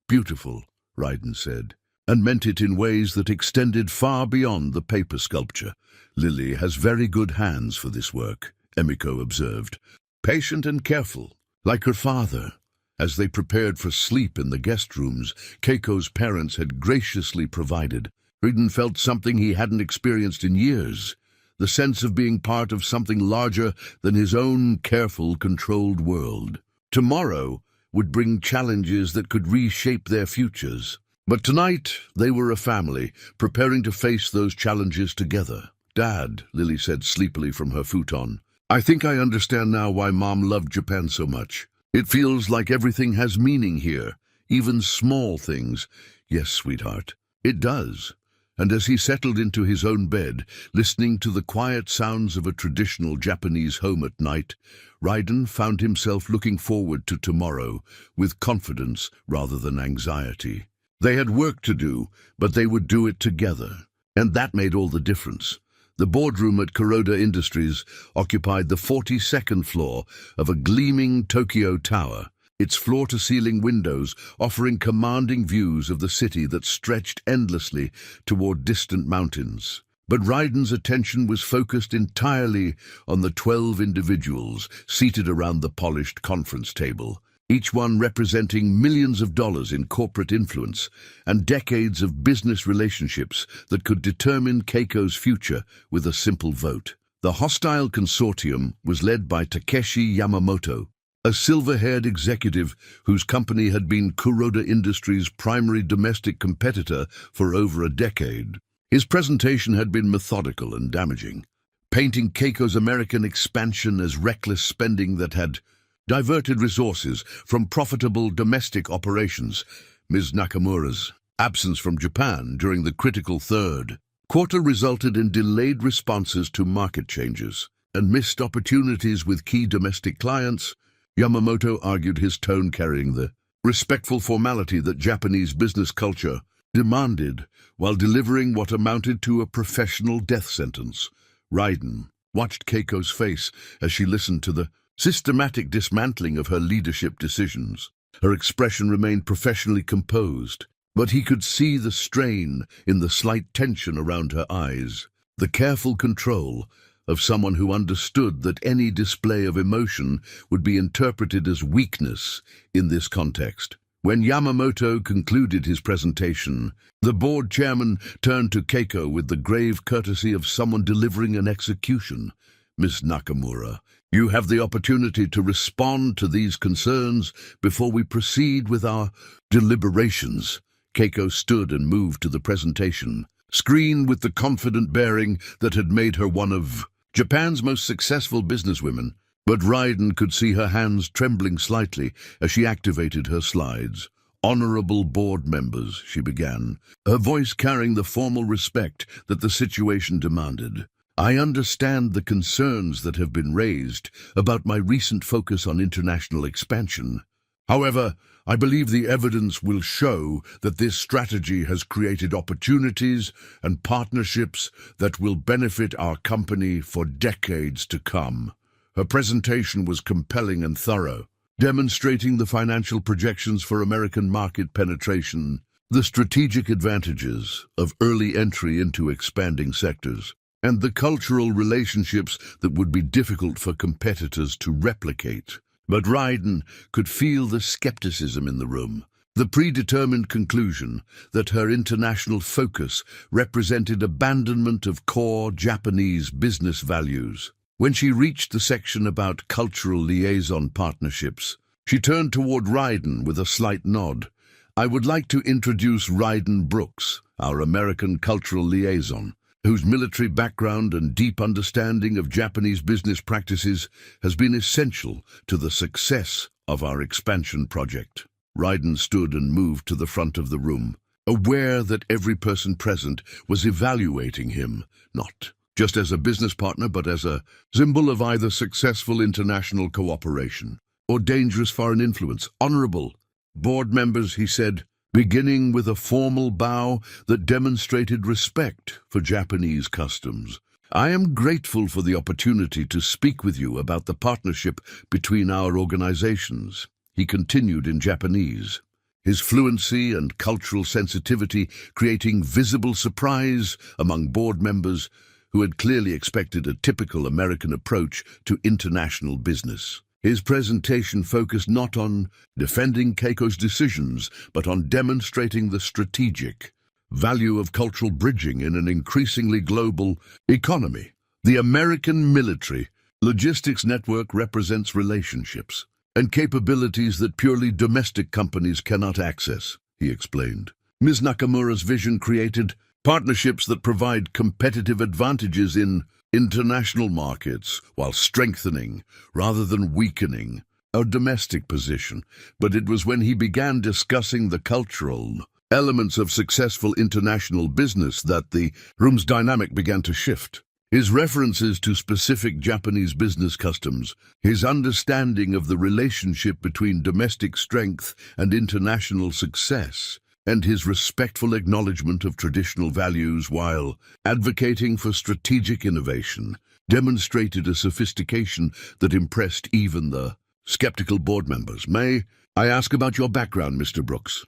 "Beautiful," Ryden said, and meant it in ways that extended far beyond the paper sculpture. "Lily has very good hands for this work," Emiko observed. "Patient and careful, like her father." As they prepared for sleep in the guest rooms Keiko's parents had graciously provided, Ryden felt something he hadn't experienced in years, the sense of being part of something larger than his own careful, controlled world. Tomorrow would bring challenges that could reshape their futures. But tonight they were a family, preparing to face those challenges together. "Dad," Lily said sleepily from her futon, "I think I understand now why Mom loved Japan so much. It feels like everything has meaning here, even small things." "Yes, sweetheart, it does." And as he settled into his own bed, listening to the quiet sounds of a traditional Japanese home at night, Ryden found himself looking forward to tomorrow with confidence rather than anxiety. They had work to do, but they would do it together. And that made all the difference. The boardroom at Kuroda Industries occupied the 42nd floor of a gleaming Tokyo tower, its floor-to-ceiling windows offering commanding views of the city that stretched endlessly toward distant mountains. But Ryden's attention was focused entirely on the 12 individuals seated around the polished conference table, each one representing millions of dollars in corporate influence and decades of business relationships that could determine Keiko's future with a simple vote. The hostile consortium was led by Takeshi Yamamoto, a silver-haired executive whose company had been Kuroda Industries' primary domestic competitor for over a decade. His presentation had been methodical and damaging, painting Keiko's American expansion as reckless spending that had diverted resources from profitable domestic operations. Ms. Nakamura's absence from Japan during the critical third quarter resulted in delayed responses to market changes and missed opportunities with key domestic clients. Yamamoto argued, his tone carrying the respectful formality that Japanese business culture demanded, while delivering what amounted to a professional death sentence. Ryden watched Keiko's face as she listened to the systematic dismantling of her leadership decisions. Her expression remained professionally composed, but he could see the strain in the slight tension around her eyes, the careful control of someone who understood that any display of emotion would be interpreted as weakness in this context. When Yamamoto concluded his presentation, the board chairman turned to Keiko with the grave courtesy of someone delivering an execution. "Miss Nakamura, you have the opportunity to respond to these concerns before we proceed with our deliberations." Keiko stood and moved to the presentation screen with the confident bearing that had made her one of Japan's most successful businesswomen. But Raiden could see her hands trembling slightly as she activated her slides. "Honorable board members," she began, her voice carrying the formal respect that the situation demanded. "I understand the concerns that have been raised about my recent focus on international expansion. However, I believe the evidence will show that this strategy has created opportunities and partnerships that will benefit our company for decades to come." Her presentation was compelling and thorough, demonstrating the financial projections for American market penetration, the strategic advantages of early entry into expanding sectors, and the cultural relationships that would be difficult for competitors to replicate. But Raiden could feel the skepticism in the room, the predetermined conclusion that her international focus represented abandonment of core Japanese business values. When she reached the section about cultural liaison partnerships, she turned toward Raiden with a slight nod. "I would like to introduce Raiden Brooks, our American cultural liaison, whose military background and deep understanding of Japanese business practices has been essential to the success of our expansion project." Raiden stood and moved to the front of the room, aware that every person present was evaluating him, not just as a business partner, but as a symbol of either successful international cooperation or dangerous foreign influence. "Honorable board members," he said, beginning with a formal bow that demonstrated respect for Japanese customs, "I am grateful for the opportunity to speak with you about the partnership between our organizations." He continued in Japanese, his fluency and cultural sensitivity creating visible surprise among board members who had clearly expected a typical American approach to international business. His presentation focused not on defending Keiko's decisions, but on demonstrating the strategic value of cultural bridging in an increasingly global economy. "The American military logistics network represents relationships and capabilities that purely domestic companies cannot access," he explained. Ms. Nakamura's vision created partnerships that provide competitive advantages in international markets while strengthening, rather than weakening, our domestic position. But it was when he began discussing the cultural elements of successful international business that the room's dynamic began to shift. His references to specific Japanese business customs, his understanding of the relationship between domestic strength and international success, and his respectful acknowledgement of traditional values while advocating for strategic innovation demonstrated a sophistication that impressed even the skeptical board members. "May I ask about your background, Mr. Brooks?"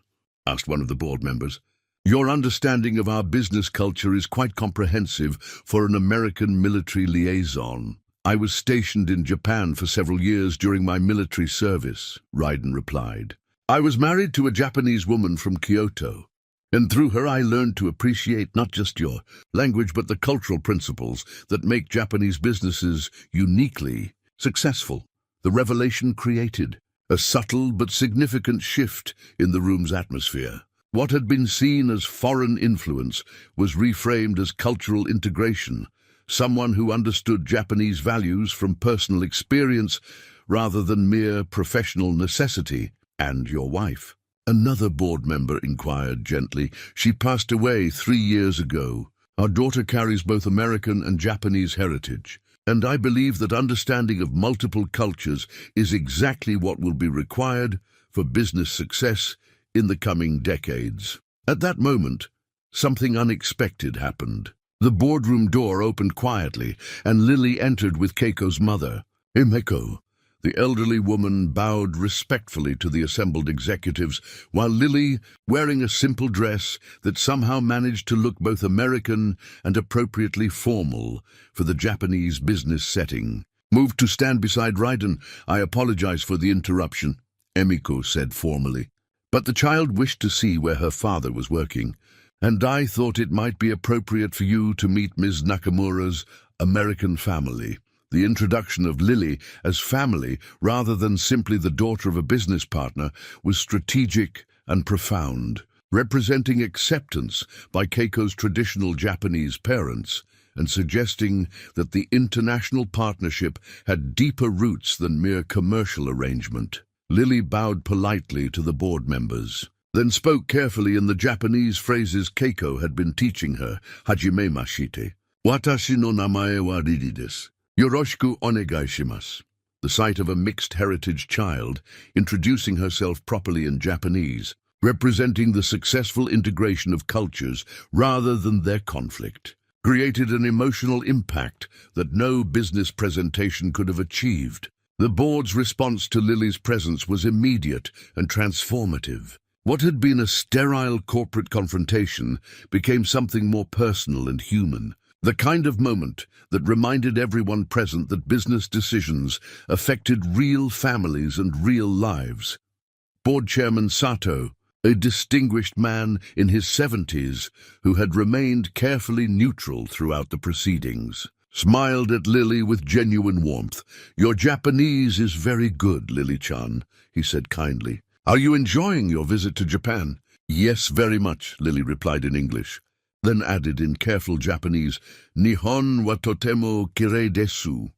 asked one of the board members. "Your understanding of our business culture is quite comprehensive for an American military liaison." "I was stationed in Japan for several years during my military service," Raiden replied. "I was married to a Japanese woman from Kyoto, and through her I learned to appreciate not just your language but the cultural principles that make Japanese businesses uniquely successful." The revelation created a subtle but significant shift in the room's atmosphere. What had been seen as foreign influence was reframed as cultural integration, someone who understood Japanese values from personal experience rather than mere professional necessity. "And your wife?" another board member inquired gently. "She passed away 3 years ago. Our daughter carries both American and Japanese heritage, and I believe that understanding of multiple cultures is exactly what will be required for business success in the coming decades." At that moment, something unexpected happened. The boardroom door opened quietly, and Lily entered with Keiko's mother. "Himeko, The elderly woman bowed respectfully to the assembled executives, while Lily, wearing a simple dress that somehow managed to look both American and appropriately formal for the Japanese business setting, moved to stand beside Raiden. "I apologize for the interruption," Emiko said formally. "But the child wished to see where her father was working, and I thought it might be appropriate for you to meet Ms. Nakamura's American family." The introduction of Lily as family, rather than simply the daughter of a business partner, was strategic and profound, representing acceptance by Keiko's traditional Japanese parents and suggesting that the international partnership had deeper roots than mere commercial arrangement. Lily bowed politely to the board members, then spoke carefully in the Japanese phrases Keiko had been teaching her. "Hajime mashite. Watashi no namae wa Riri desu. Yoroshiku onegai shimasu." The sight of a mixed heritage child introducing herself properly in Japanese, representing the successful integration of cultures rather than their conflict, created an emotional impact that no business presentation could have achieved. The board's response to Lily's presence was immediate and transformative. What had been a sterile corporate confrontation became something more personal and human. The kind of moment that reminded everyone present that business decisions affected real families and real lives. Board Chairman Sato, a distinguished man in his 70s who had remained carefully neutral throughout the proceedings, smiled at Lily with genuine warmth. "Your Japanese is very good, Lily-chan," he said kindly. "Are you enjoying your visit to Japan?" "Yes, very much," Lily replied in English, then added in careful Japanese, "Nihon wa totemo kirei desu."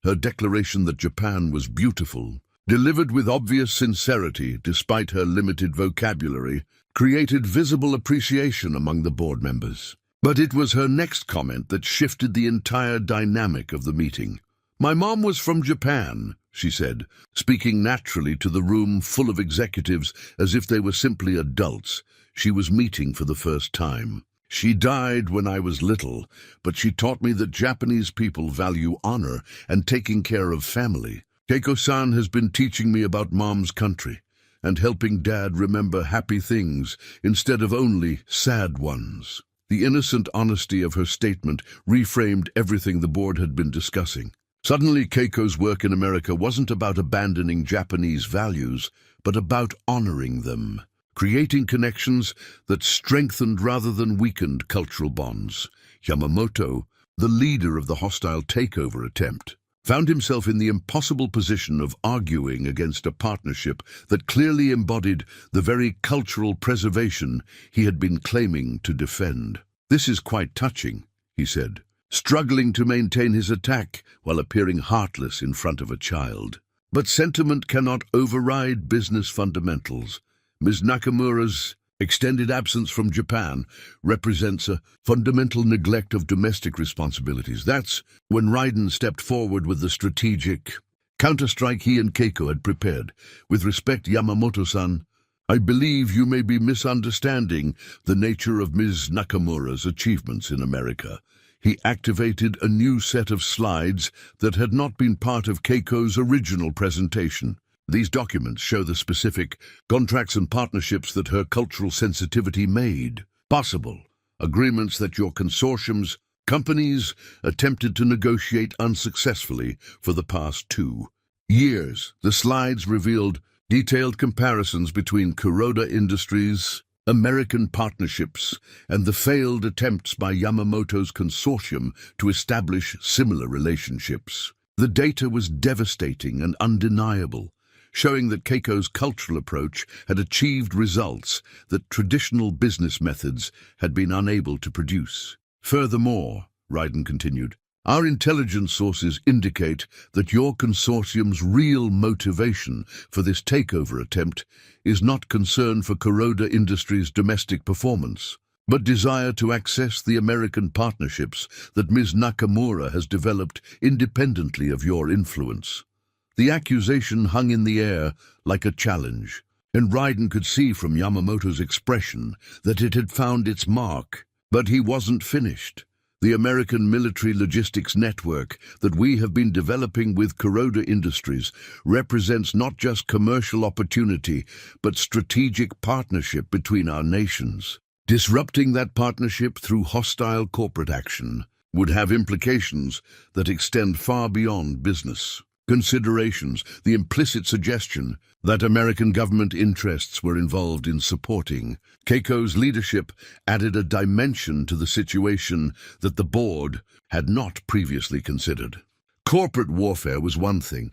Her declaration that Japan was beautiful, delivered with obvious sincerity despite her limited vocabulary, created visible appreciation among the board members. But it was her next comment that shifted the entire dynamic of the meeting. "My mom was from Japan," she said, speaking naturally to the room full of executives as if they were simply adults she was meeting for the first time. "She died when I was little, but she taught me that Japanese people value honor and taking care of family. Keiko-san has been teaching me about Mom's country and helping Dad remember happy things instead of only sad ones." The innocent honesty of her statement reframed everything the board had been discussing. Suddenly, Keiko's work in America wasn't about abandoning Japanese values, but about honoring them, creating connections that strengthened rather than weakened cultural bonds. Yamamoto, the leader of the hostile takeover attempt, found himself in the impossible position of arguing against a partnership that clearly embodied the very cultural preservation he had been claiming to defend. "This is quite touching," he said, struggling to maintain his attack while appearing heartless in front of a child. "But sentiment cannot override business fundamentals. Ms. Nakamura's extended absence from Japan represents a fundamental neglect of domestic responsibilities." That's when Raiden stepped forward with the strategic counterstrike he and Keiko had prepared. "With respect, Yamamoto-san, I believe you may be misunderstanding the nature of Ms. Nakamura's achievements in America." He activated a new set of slides that had not been part of Keiko's original presentation. These documents show the specific contracts and partnerships that her cultural sensitivity made possible, agreements that your consortium's companies attempted to negotiate unsuccessfully for the past 2 years. The slides revealed detailed comparisons between Kuroda Industries' American partnerships and the failed attempts by Yamamoto's consortium to establish similar relationships. The data was devastating and undeniable, showing that Keiko's cultural approach had achieved results that traditional business methods had been unable to produce. "Furthermore," Raiden continued, "our intelligence sources indicate that your consortium's real motivation for this takeover attempt is not concern for Kuroda Industries' domestic performance, but desire to access the American partnerships that Ms. Nakamura has developed independently of your influence." The accusation hung in the air like a challenge, and Raiden could see from Yamamoto's expression that it had found its mark. But he wasn't finished. The American military logistics network that we have been developing with Kuroda Industries represents not just commercial opportunity, but strategic partnership between our nations. Disrupting that partnership through hostile corporate action would have implications that extend far beyond business considerations. The implicit suggestion that American government interests were involved in supporting Kaew's leadership added a dimension to the situation that the board had not previously considered. Corporate warfare was one thing.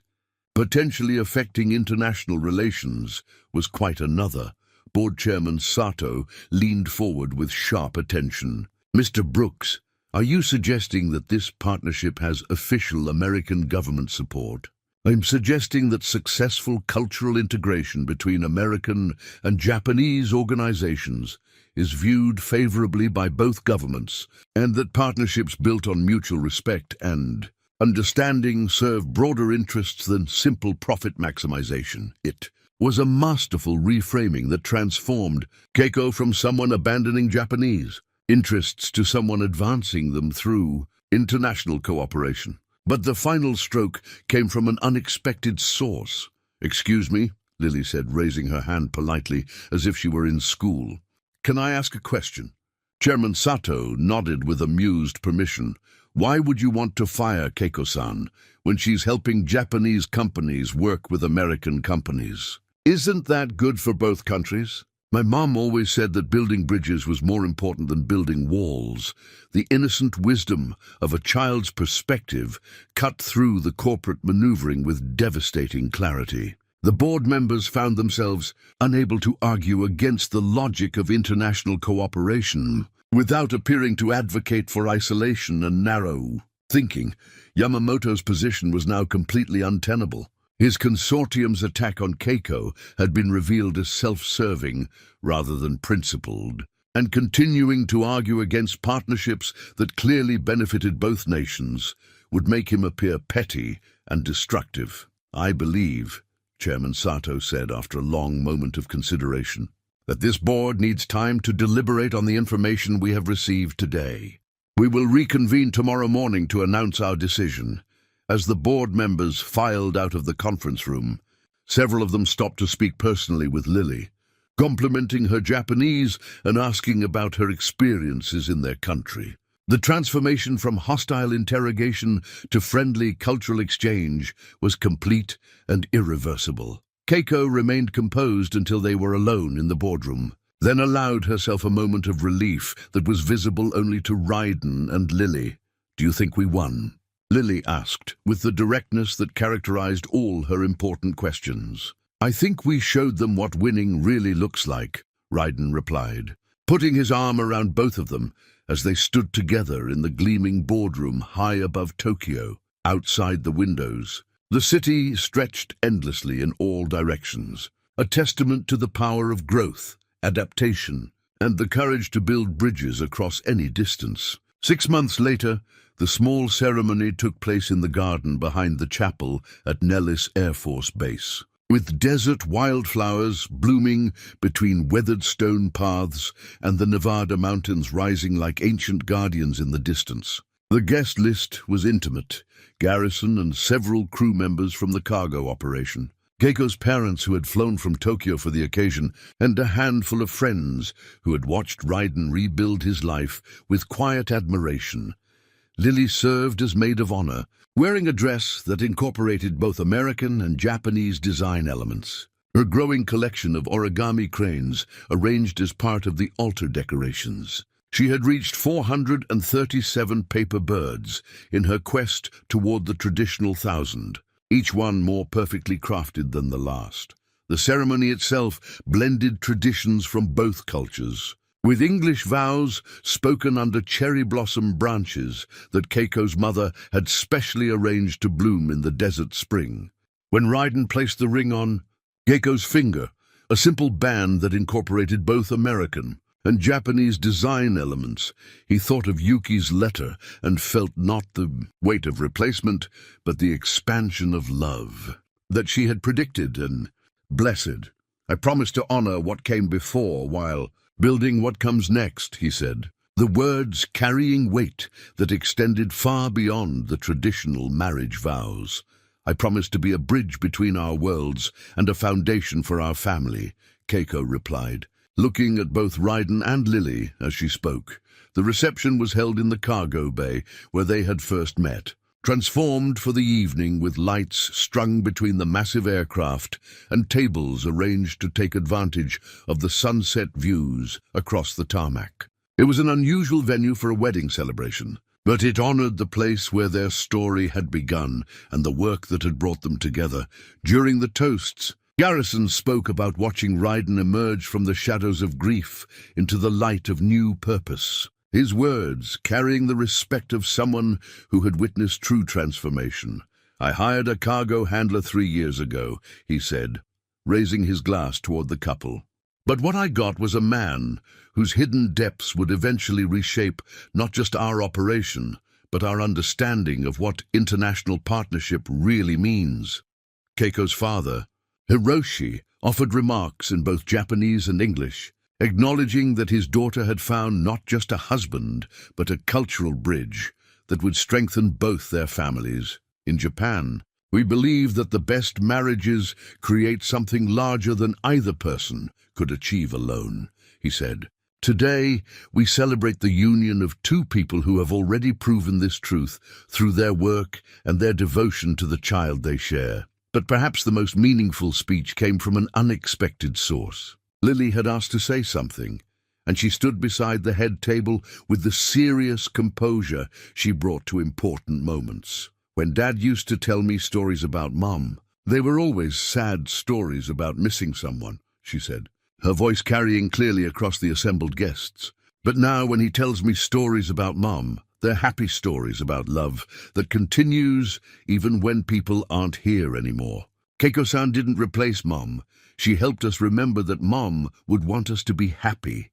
Potentially affecting international relations was quite another. Board Chairman Sato leaned forward with sharp attention. "Mr. Brooks, are you suggesting that this partnership has official American government support?" "I'm suggesting that successful cultural integration between American and Japanese organizations is viewed favorably by both governments, and that partnerships built on mutual respect and understanding serve broader interests than simple profit maximization." It was a masterful reframing that transformed Kaew from someone abandoning Japanese interests to someone advancing them through international cooperation. But the final stroke came from an unexpected source. "Excuse me," Lily said, raising her hand politely as if she were in school. "Can I ask a question?" Chairman Sato nodded with amused permission. "Why would you want to fire Keiko-san when she's helping Japanese companies work with American companies? Isn't that good for both countries?" "My mom always said that building bridges was more important than building walls." The innocent wisdom of a child's perspective cut through the corporate maneuvering with devastating clarity. The board members found themselves unable to argue against the logic of international cooperation without appearing to advocate for isolation and narrow thinking. Yamamoto's position was now completely untenable. His consortium's attack on Kaew had been revealed as self-serving rather than principled, and continuing to argue against partnerships that clearly benefited both nations would make him appear petty and destructive. "I believe," Chairman Sato said after a long moment of consideration, "that this board needs time to deliberate on the information we have received today. We will reconvene tomorrow morning to announce our decision." As the board members filed out of the conference room, several of them stopped to speak personally with Lily, complimenting her Japanese and asking about her experiences in their country. The transformation from hostile interrogation to friendly cultural exchange was complete and irreversible. Kaew remained composed until they were alone in the boardroom, then allowed herself a moment of relief that was visible only to Raiden and Lily. "Do you think we won?" Lily asked, with the directness that characterized all her important questions. "I think we showed them what winning really looks like," Raiden replied, putting his arm around both of them as they stood together in the gleaming boardroom high above Tokyo. Outside the windows, the city stretched endlessly in all directions, a testament to the power of growth, adaptation, and the courage to build bridges across any distance. 6 months later, the small ceremony took place in the garden behind the chapel at Nellis Air Force Base, with desert wildflowers blooming between weathered stone paths and the Nevada mountains rising like ancient guardians in the distance. The guest list was intimate: Garrison and several crew members from the cargo operation, Keiko's parents who had flown from Tokyo for the occasion, and a handful of friends who had watched Raiden rebuild his life with quiet admiration. Lily served as maid of honor, wearing a dress that incorporated both American and Japanese design elements. Her growing collection of origami cranes arranged as part of the altar decorations. She had reached 437 paper birds in her quest toward the traditional 1,000, each one more perfectly crafted than the last. The ceremony itself blended traditions from both cultures, with English vows spoken under cherry blossom branches that Keiko's mother had specially arranged to bloom in the desert spring. When Raiden placed the ring on Keiko's finger, a simple band that incorporated both American and Japanese design elements, he thought of Yuki's letter and felt not the weight of replacement, but the expansion of love that she had predicted and blessed. "I promise to honor what came before while building what comes next," he said, the words carrying weight that extended far beyond the traditional marriage vows. "I promise to be a bridge between our worlds and a foundation for our family," Keiko replied, looking at both Ryden and Lily as she spoke. The reception was held in the cargo bay where they had first met, transformed for the evening with lights strung between the massive aircraft and tables arranged to take advantage of the sunset views across the tarmac. It was an unusual venue for a wedding celebration, but it honored the place where their story had begun and the work that had brought them together. During the toasts, Garrison spoke about watching Ryden emerge from the shadows of grief into the light of new purpose. His words carrying the respect of someone who had witnessed true transformation. "I hired a cargo handler 3 years ago," he said, raising his glass toward the couple. "But what I got was a man whose hidden depths would eventually reshape not just our operation, but our understanding of what international partnership really means." Keiko's father, Hiroshi, offered remarks in both Japanese and English, acknowledging that his daughter had found not just a husband, but a cultural bridge that would strengthen both their families. "In Japan, we believe that the best marriages create something larger than either person could achieve alone," he said. "Today, we celebrate the union of two people who have already proven this truth through their work and their devotion to the child they share." But perhaps the most meaningful speech came from an unexpected source. Lily had asked to say something, and she stood beside the head table with the serious composure she brought to important moments. "When Dad used to tell me stories about Mom, they were always sad stories about missing someone," she said, her voice carrying clearly across the assembled guests. "But now when he tells me stories about Mom, they're happy stories about love that continues even when people aren't here anymore. Keiko-san didn't replace Mom. She helped us remember that Mom would want us to be happy."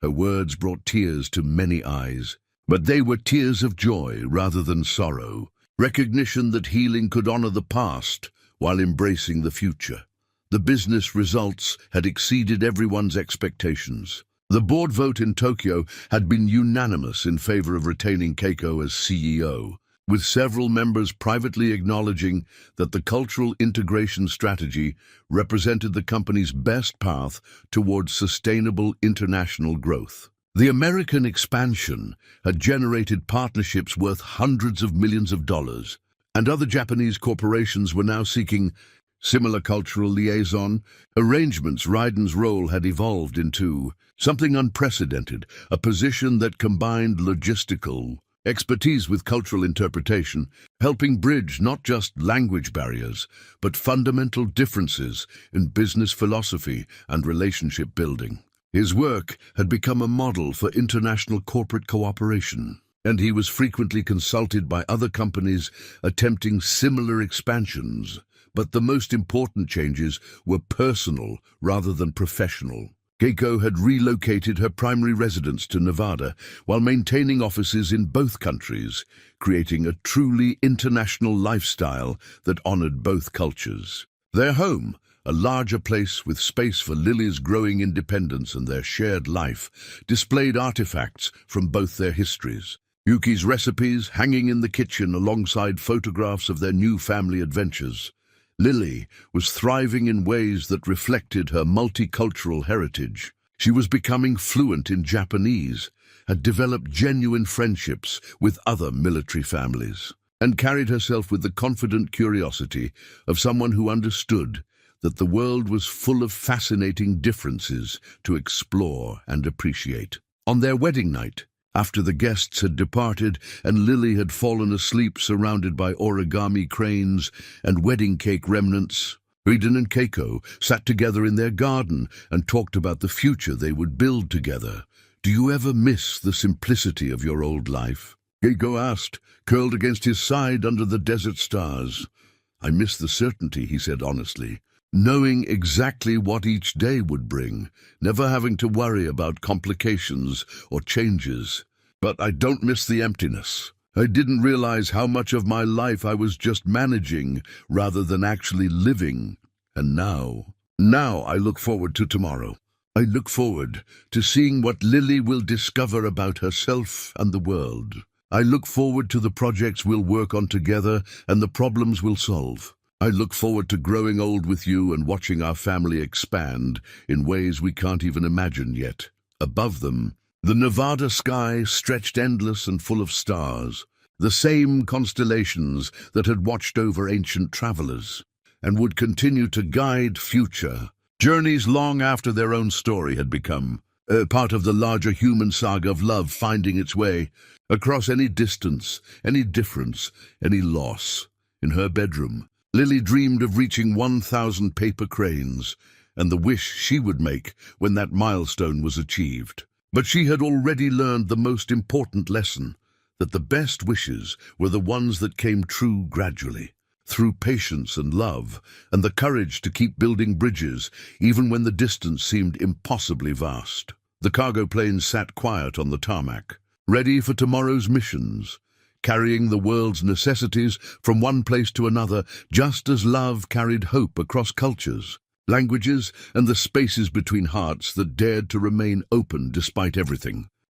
Her words brought tears to many eyes, but they were tears of joy rather than sorrow, recognition that healing could honor the past while embracing the future. The business results had exceeded everyone's expectations. The board vote in Tokyo had been unanimous in favor of retaining Keiko as CEO, with several members privately acknowledging that the cultural integration strategy represented the company's best path towards sustainable international growth. The American expansion had generated partnerships worth hundreds of millions of dollars, and other Japanese corporations were now seeking similar cultural liaison arrangements. Ryden's role had evolved into something unprecedented, a position that combined logistical expertise with cultural interpretation, helping bridge not just language barriers, but fundamental differences in business philosophy and relationship building. His work had become a model for international corporate cooperation, and he was frequently consulted by other companies attempting similar expansions. But the most important changes were personal rather than professional. Keiko had relocated her primary residence to Nevada while maintaining offices in both countries, creating a truly international lifestyle that honored both cultures. Their home, a larger place with space for Lily's growing independence and their shared life, displayed artifacts from both their histories. Yuki's recipes hanging in the kitchen alongside photographs of their new family adventures. Lily was thriving in ways that reflected her multicultural heritage. She was becoming fluent in Japanese, had developed genuine friendships with other military families, and carried herself with the confident curiosity of someone who understood that the world was full of fascinating differences to explore and appreciate. On their wedding night, after the guests had departed and Lily had fallen asleep surrounded by origami cranes and wedding cake remnants, Ryden and Keiko sat together in their garden and talked about the future they would build together. "Do you ever miss the simplicity of your old life?" Keiko asked, curled against his side under the desert stars. "I miss the certainty," he said honestly, knowing exactly what each day would bring, never having to worry about complications or changes. "But I don't miss the emptiness. I didn't realize how much of my life I was just managing rather than actually living. And now I look forward to tomorrow. I look forward to seeing what Lily will discover about herself and the world. I look forward to the projects we'll work on together and the problems we'll solve. I look forward to growing old with you and watching our family expand in ways we can't even imagine yet. Above them, the Nevada sky stretched endless and full of stars, the same constellations that had watched over ancient travelers and would continue to guide future journeys long after their own story had become part of the larger human saga of love finding its way across any distance, any difference, any loss. In her bedroom, Lily dreamed of reaching 1,000 paper cranes and the wish she would make when that milestone was achieved. But she had already learned the most important lesson, that the best wishes were the ones that came true gradually, through patience and love, and the courage to keep building bridges, even when the distance seemed impossibly vast. The cargo planes sat quiet on the tarmac, ready for tomorrow's missions, carrying the world's necessities from one place to another, just as love carried hope across cultures, languages, and the spaces between hearts that dared to remain open despite everything.